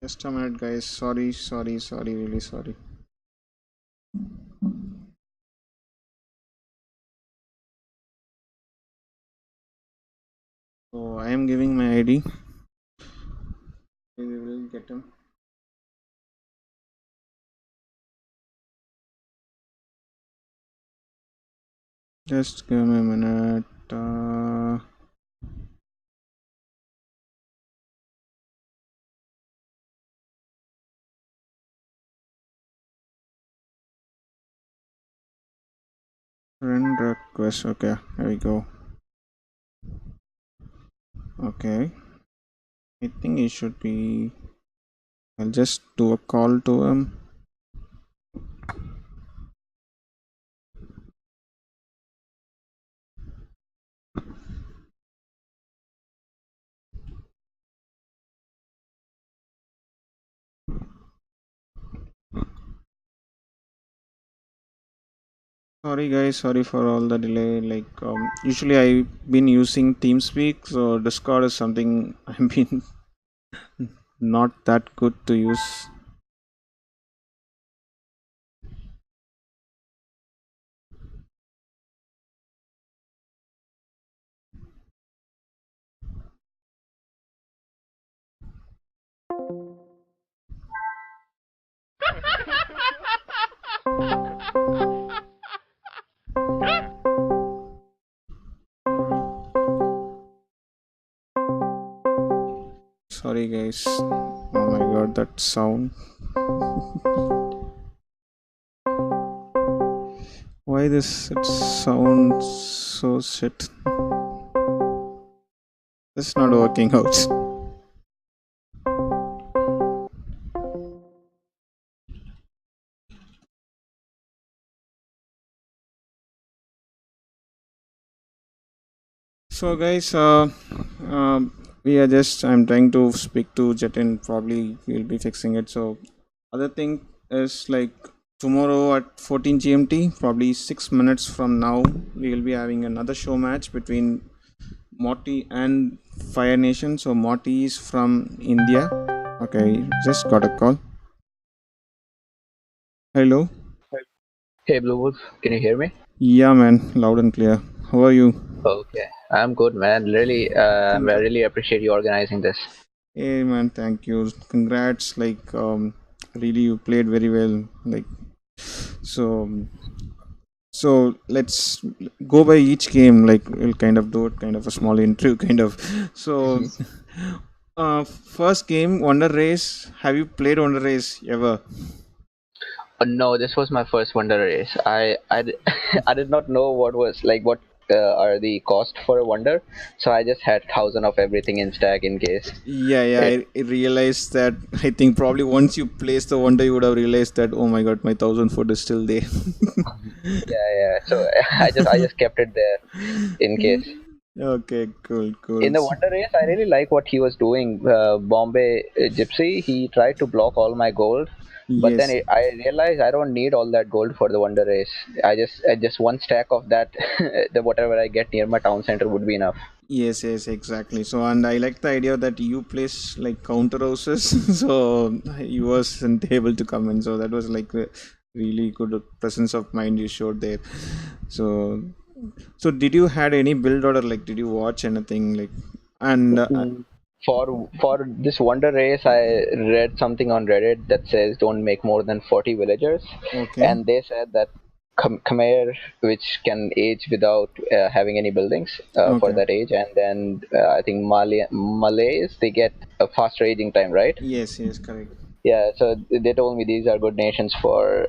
Just a minute, guys. Sorry, sorry, sorry. Really sorry. So I am giving my ID. We will get him. Just give me a minute. Friend request. Okay, here we go. Okay, I think he should be. I'll just do a call to him. Sorry, guys. Sorry for all the delay. Like, usually I've been using TeamSpeak, so Discord is something I've been not that good to use. Sorry, guys. Oh my god, that sound. Why this? It sounds so shit. This is not working out. So, guys, we are just. I'm trying to speak to Jatin. Probably we'll be fixing it. So, other thing is like tomorrow at 14 GMT, probably 6 minutes from now, we will be having another show match between Morty and Fire Nation. So, Morty is from India. Okay, just got a call. Hello. Hey Bluewolf, can you hear me? Yeah, man, loud and clear. How are you? Okay, I'm good, man. Really, I Congra- really appreciate you organizing this. Hey, man, thank you. Congrats. Like, really, you played very well. Like, so, so let's go by each game. Like, we'll kind of do it, kind of a small interview, kind of. So, First game, Wonder Race. Have you played Wonder Race ever? No, this was my first Wonder Race. I did not know what are the cost for a Wonder, so I just had thousand of everything in stack in case Yeah, it. I realized that. I think probably once you place the Wonder, you would have realized that, oh my god, my 1,000 foot is still there. Yeah, yeah. So I just kept it there in case. Okay, cool, In cool. the Wonder Race, I really like what he was doing. Bombay Gypsy, he tried to block all my gold, but then Yes, I realized I don't need all that gold for the Wonder Race. I just one stack of that, the whatever I get near my town center would be enough. yes, exactly. So, and I like the idea that you place like counter houses, so you wasn't able to come in. So that was like a really good presence of mind you showed there. So, so did you had any build order? Like, did you watch anything like? And Mm, For this Wonder Race, I read something on Reddit that says don't make more than 40 villagers, okay, and they said that Khmer, which can age without having any buildings for okay. that age, and then I think Malays they get a faster aging time, right? Yes, correct. Yeah, so they told me these are good nations for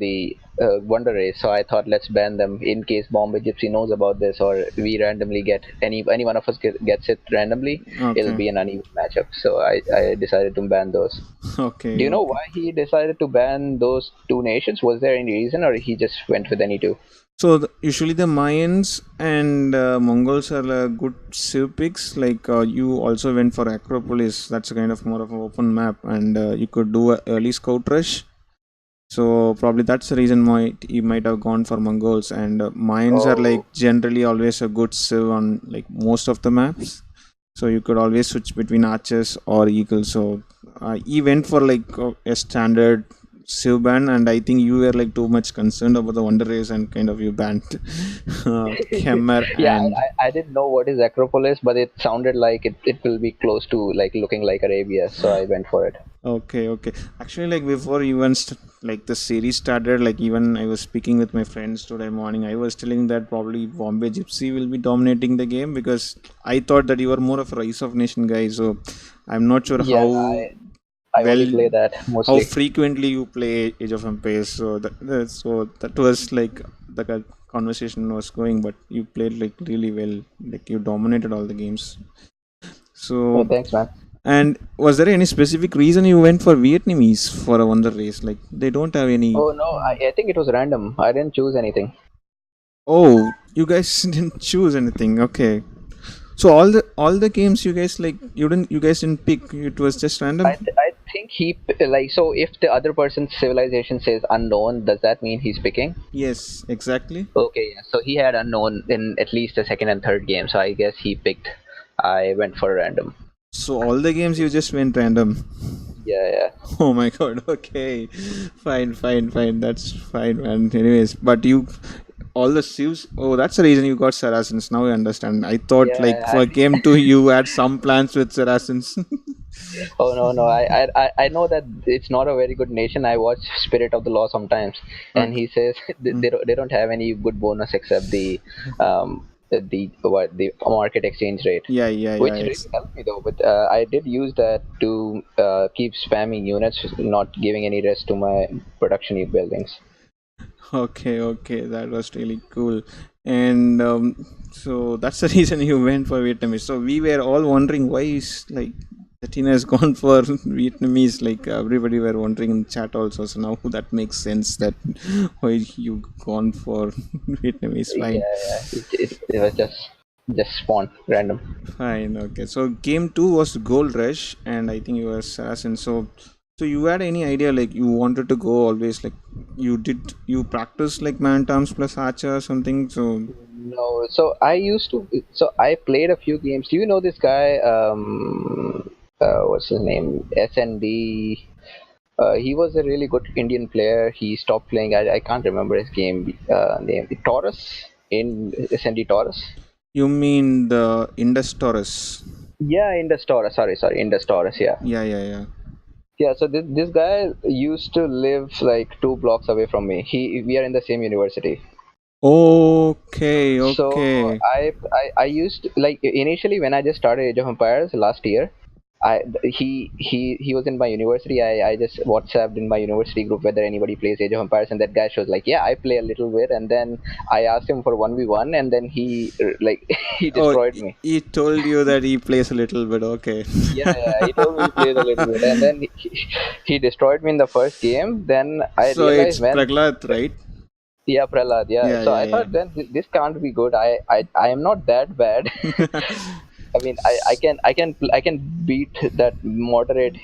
the Wonder Race. So I thought let's ban them in case Bombay Gypsy knows about this, or we randomly get any one of us gets it randomly. It'll Okay, be an uneven matchup. So I decided to ban those. Do okay, you know okay. why he decided to ban those two nations? Was there any reason, or he just went with any two? So usually the Mayans and Mongols are good Civ picks. Like you also went for Acropolis. That's a kind of more of an open map, and you could do a early scout rush. So probably that's the reason why you might have gone for Mongols. And Mayans are Oh, like generally always a good Civ on like most of the maps. So you could always switch between archers or eagles. So he went for like a standard Civ ban, and I think you were like too much concerned about the Wonder Race and kind of you banned Khmer yeah. and I didn't know what is Acropolis, but it sounded like it will be close to like looking like Arabia, so I went for it. okay. Actually, like before even like the series started, like even I was speaking with my friends today morning. I was telling that probably Bombay Gypsy will be dominating the game because I thought that you were more of a Rise of Nation guy. So I'm not sure Yeah, I only well play that how mostly. frequently you play Age of Empires. So that was like the conversation was going, but you played like really well. Like you dominated all the games. Oh, So, thanks, man. and was there any specific reason you went for Vietnamese for a Wonder Race? Like they don't have any. Oh no, I think it was random. I didn't choose anything. Oh, you guys didn't choose anything. Okay. So all the games you guys like you guys didn't pick. It was just random. I think like so. If the other person's civilization says unknown, does that mean he's picking? Yes, exactly. Okay, yeah. So he had unknown in at least the second and third game. So I guess he picked. I went for random. So all the games you just went random. Yeah, yeah. Oh my god. Okay. Fine. That's fine, man. Anyways, but you all the sieves. Oh, that's the reason you got Saracens. Now I understand. I thought like Yeah, for game two you had some plans with Saracens. oh no, no. I know that it's not a very good nation. I watch Spirit of the Law sometimes, and Okay. he says Mm. they don't have any good bonus except the market exchange rate, Yeah. which really helped me though. But I did use that to keep spamming units, not giving any rest to my production buildings. Okay. That was really cool. And so that's the reason you went for Vietnamese. So we were all wondering why is like Tina has gone for Vietnamese. Like everybody were wondering in chat also. So now that makes sense that why you gone for Vietnamese. Yeah, yeah. It was just spawn random. Fine. Okay. So game two was Gold Rush, and I think you were Assassin. So you had any idea like you wanted to go always like you practice like man terms plus archer or something? So No, so I used to. So I played a few games. Do you know this guy? What's his name? SND. He was a really good Indian player. He stopped playing. I can't remember his game name. Taurus in SND Taurus. you mean the Indus Taurus? Yeah, Indus Taurus. Sorry, Indus Taurus. Yeah, Yeah. yeah. So this guy used to live like 2 blocks away from me. We are in the same university. Okay, So okay. I used like initially when I just started Age of Empires last year. I he was in my university. I just WhatsApped in my university group whether anybody plays Age of Empires, and that guy was like, yeah, I play a little bit. And then I asked him for 1v1, and then he like he Oh, destroyed me. he told you that he plays a little bit. Okay. Yeah, yeah, he told me he played a little bit, and then he destroyed me in the first game. Then I So it's realized, man, Praglat, right? yeah, Prahlad, yeah. Yeah, So yeah, I yeah. thought then this can't be good. I am not that bad. I mean, I can beat that moderate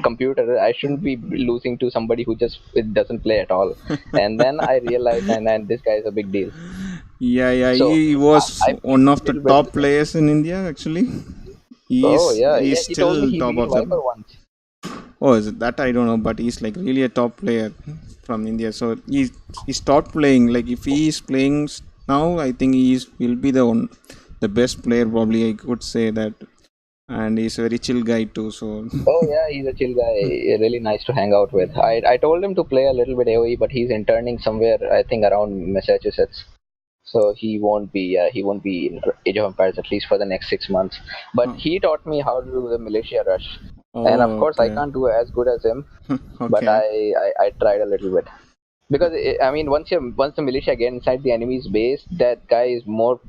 computer. I shouldn't be losing to somebody who just it doesn't play at all. And then I realized, and this guy is a big deal. Yeah, yeah. So He was I played one a of the little bit top with him. players in India, actually. Oh yeah, He's yeah. He told me still he top beat of the. Viper once. Oh, is it that I don't know, but he's like really a top player from India. So he stopped playing. Like if he is playing now, I think will be the best player probably. I could say that, and he's a very chill guy too. So Oh yeah, he's a chill guy. Really nice to hang out with. I told him to play a little bit AOE, but he's interning somewhere. I think around Massachusetts. So he won't be in Age of Empires at least for the next 6 months. But uh, he taught me how to do the militia rush, and of oh, course I okay. can't do as good as him, but Okay. I tried a little bit because I mean once the militia get inside the enemy's base, that guy is more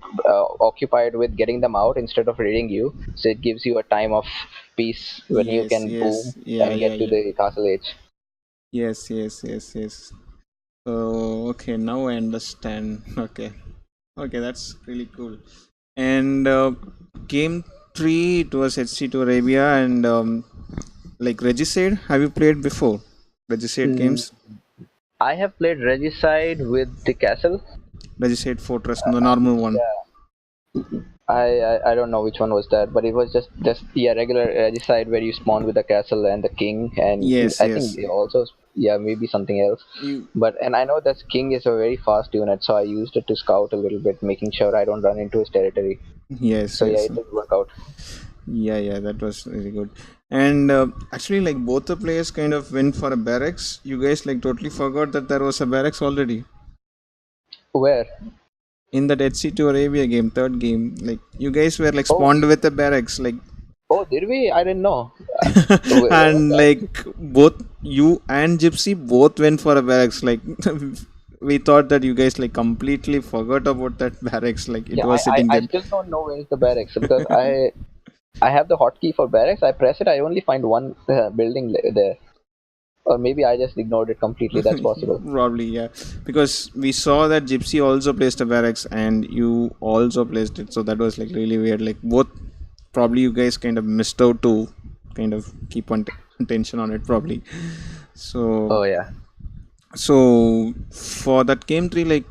occupied with getting them out instead of raiding you. So it gives you a time of peace when you Yes, can yes. boom Yeah, and yeah, get to yeah. the castle age. Yes, yes, yes, yes. So okay, now I understand. Okay. Okay, that's really cool. And game three, it was HC to Arabia and like Regicide. Have you played before? Regicide Mm, games, I have played Regicide with the castle. Regicide Fortress, the normal one. Yeah, I don't know which one was that, but it was just yeah regular regicide where you spawn with the castle and the king, and Yes, I think yes. also yeah maybe something else. You. But and I know that king is a very fast unit, so I used it to scout a little bit, making sure I don't run into his territory. Yes, So yeah, yes. it did work out. Yeah, yeah. That was really good. And actually, like both the players kind of went for a barracks. You guys like totally forgot that there was a barracks already Where? in that HC to Arabia game, third game. Like you guys were like Oh, spawned with a barracks, like oh, did we? I didn't know. Where was and that? like both you and Gypsy both went for a barracks. Like we thought that you guys like completely forgot about that barracks. Like it Yeah, was sitting I there. still don't know where is the barracks because I have the hotkey for barracks. I press it, I only find one building there, or maybe I just ignored it completely. That's possible. Probably, yeah, because we saw that Gypsy also placed a barracks and you also placed it, so that was like really weird. Like both, probably you guys kind of missed out to kind of keep on attention on it, probably. So, Oh yeah. so for that game three, like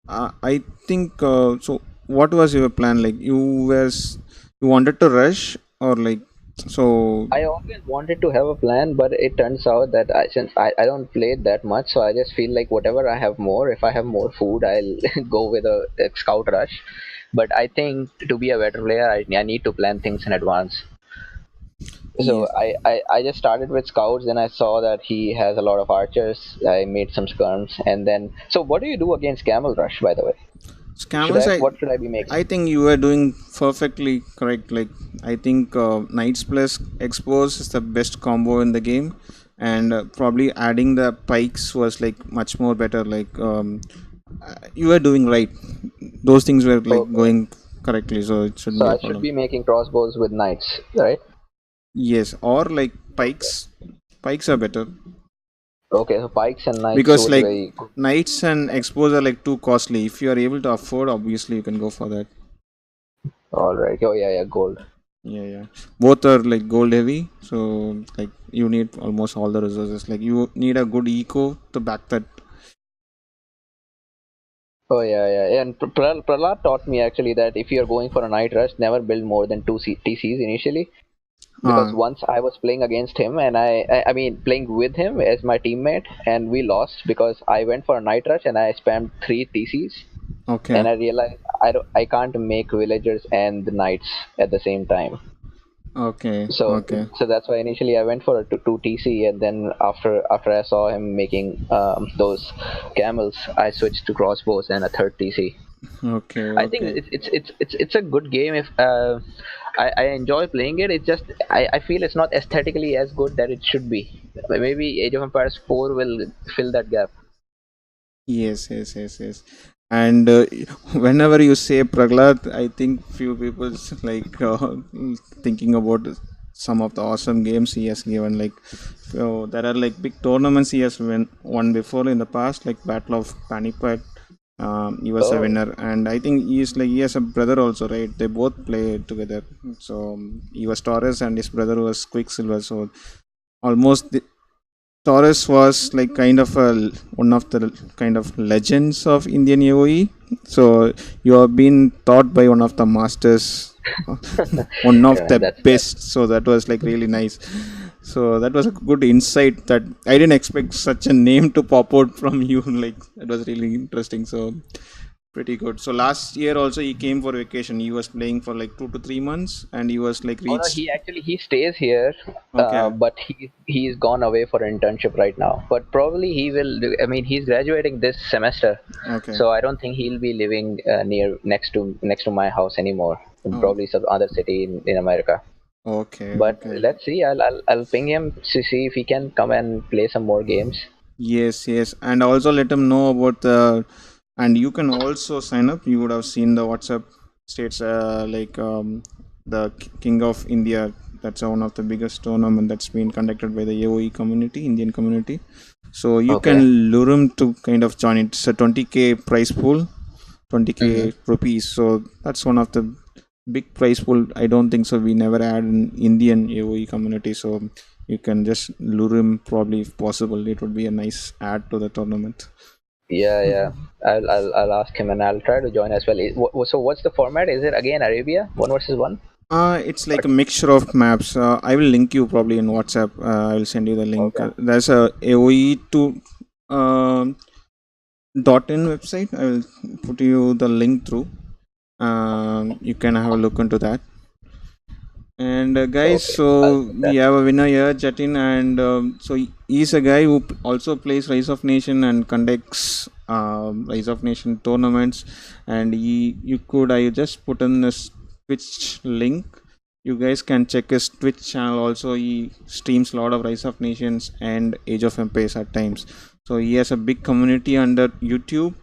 I think so. What was your plan? Like you wanted to rush or like so? I always wanted to have a plan, but it turns out that since I don't play it that much, so I just feel like whatever I have more, if I have more food, I'll go with a scout rush. But I think to be a better player, I need to plan things in advance. So Yes. I just started with scouts, and I saw that he has a lot of archers. I made some skirms, and then so what do you do against camel rush, by the way? Scammers, What should I be making? I think you are doing perfectly correct. Like I think Knights plus Expos is the best combo in the game, and probably adding the pikes was like much more better. Like you were doing right. Those things were like Okay, going correctly, so it shouldn't so be a I should problem. be making crossbows with knights, right? Yes, or like Okay. pikes. Pikes are better Okay, so pikes and knights because would like be good. Knights and Expos are like too costly. If you are able to afford, obviously you can go for that. All right. Oh yeah, yeah, gold. Yeah, yeah. Both are like gold heavy, so like you need almost all the resources. Like you need a good eco to back that. Oh yeah, yeah. And Prahlad taught me actually that if you're going for a night rush, never build more than two TCs initially. Because Ah, once I was playing against him, and I mean playing with him as my teammate, and we lost because I went for a night rush and I spammed three TCs, okay. and I realized I can't make villagers and the knights at the same time. Okay, So okay. so that's why initially I went for a two TC, and then after I saw him making those camels, I switched to crossbows and a third TC. Okay, I think okay. it's a good game. If I enjoy playing it. It's just I feel it's not aesthetically as good that it should be. Maybe Age of Empires 4 will fill that gap. Yes, yes, yes, yes. And whenever you say Praglad, I think few people like thinking about some of the awesome games he has given. Like, so there are like big tournaments he has won before in the past, like Battle of Panipat. He was a Oh, winner, and I think he has a brother also, right? They both play together. So he was Taurus, and his brother was Quicksilver. So almost Taurus was like kind of one of the kind of legends of Indian AOE. So you have been taught by one of the masters, one of yeah, the man, that's best. So that was like really nice. So that was a good insight that I didn't expect such a name to pop out from you. Like that was really interesting. So pretty good. So last year also he came for vacation. He was playing for like 2 to 3 months, and he was like Oh no, reached. he stays here, Okay. but he's gone away for internship right now. But probably he will. I mean, he's graduating this semester, Okay. so I don't think he'll be living near next to my house anymore. Oh. Probably some other city in America. Okay. But Okay. let's see. I'll ping him to see if he can come and play some more games. Yes, yes, and also let them know about the. And you can also sign up. You would have seen the WhatsApp states like the King of India. That's one of the biggest tournament that's been conducted by the AOE community, Indian community. So you can Okay. lure him to kind of join it. It's a 20K prize pool, Mm-hmm. 20K rupees. So that's one of the big prize pool. I don't think so. We never had an Indian AOE community, so you can just lure him probably if possible. It would be a nice add to the tournament. Yeah, yeah. I'll ask him and I'll try to join as well. So what's the format? Is it again Arabia, one versus one? It's like a mixture of maps. I will link you probably in WhatsApp. I will send you the link. Okay. There's a AOE to .in website. I will put you the link through. You can have a look into that. And guys, Okay. I'll so check we that. have a winner here, Jatin, and so he's a guy who also plays Rise of Nation and conducts Rise of Nation tournaments. And you could I just put in this Twitch link. You guys can check his Twitch channel. Also, he streams a lot of Rise of Nations and Age of Empires at times. So he has a big community under YouTube,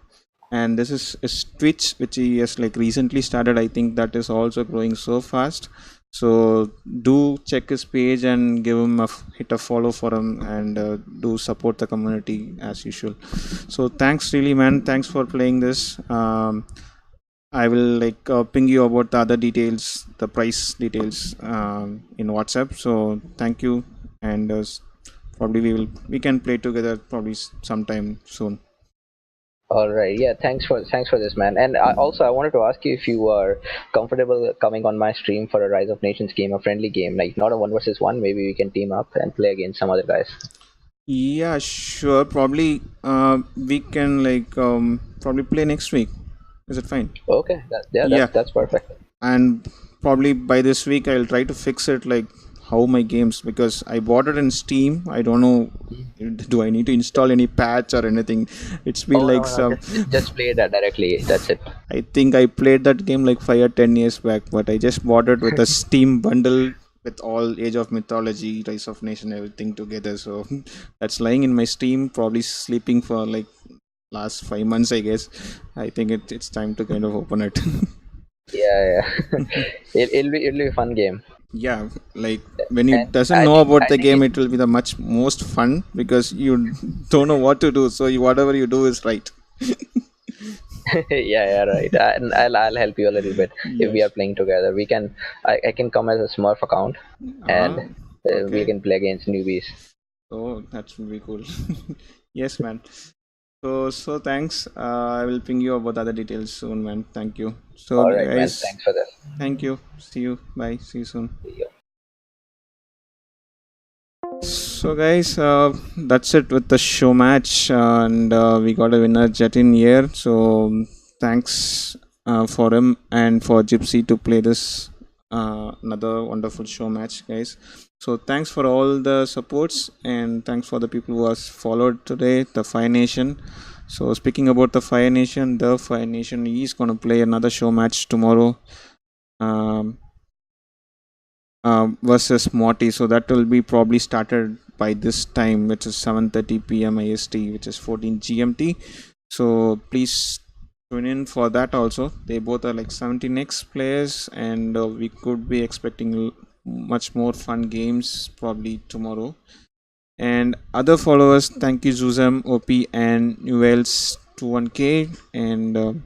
and this is his Twitch, which he has like recently started. I think that is also growing so fast. So do check his page and give him hit a follow for him, and do support the community as usual. So thanks really, man. Thanks for playing this. I will like ping you about the other details, the price details in WhatsApp. So thank you, and probably we can play together probably sometime soon. All right. Yeah. Thanks for this, man. And I wanted to ask you if you are comfortable coming on my stream for a Rise of Nations game, a friendly game, like not a one versus one. Maybe we can team up and play against some other guys. Yeah, sure. Probably we can like probably play next week. Is it fine? Okay. Yeah. That's Yeah, that's perfect. and probably by this week I'll try to fix it like how my games, because I bought it in Steam. I don't know, do I need to install any patch or anything? It's been Oh no, like no, some. just play that directly. That's it. I think I played that game like 5 or 10 years back, but I just bought it with a Steam bundle with all Age of Mythology, Rise of Nation, everything together. So that's lying in my Steam, probably sleeping for like last 5 months, I guess. I think it's time to kind of open it. Yeah, yeah. It'll be a fun game. Yeah, like when you And doesn't I know think about I the think game, it. it will be the much most fun because you don't know what to do. So whatever you do is right. Yeah, yeah, right. And I'll help you a little bit if we are Yes. playing together. I can come as a Smurf account, and Ah, we okay. can play against newbies. Oh, that will be cool. Yes, man. So thanks. I will ping you about other details soon, man. Thank you. So All right, man. guys, Thanks for this. thank you. See you. Bye. See you soon. See you. So guys, that's it with the show match, and we got a winner, Jatin here. So thanks for him and for Gypsy to play this another wonderful show match, guys. So thanks for all the supports, and thanks for the people who has followed today, the Fire Nation. So speaking about the Fire Nation is going to play another show match tomorrow. Um, versus Morty. So that will be probably started by this time, which is 7:30 p.m. IST, which is 14 GMT. So please tune in for that also. They both are like 17x players, and we could be expecting much more fun games probably tomorrow. And other followers, thank you Zuzam, OP, and Newells 21K, and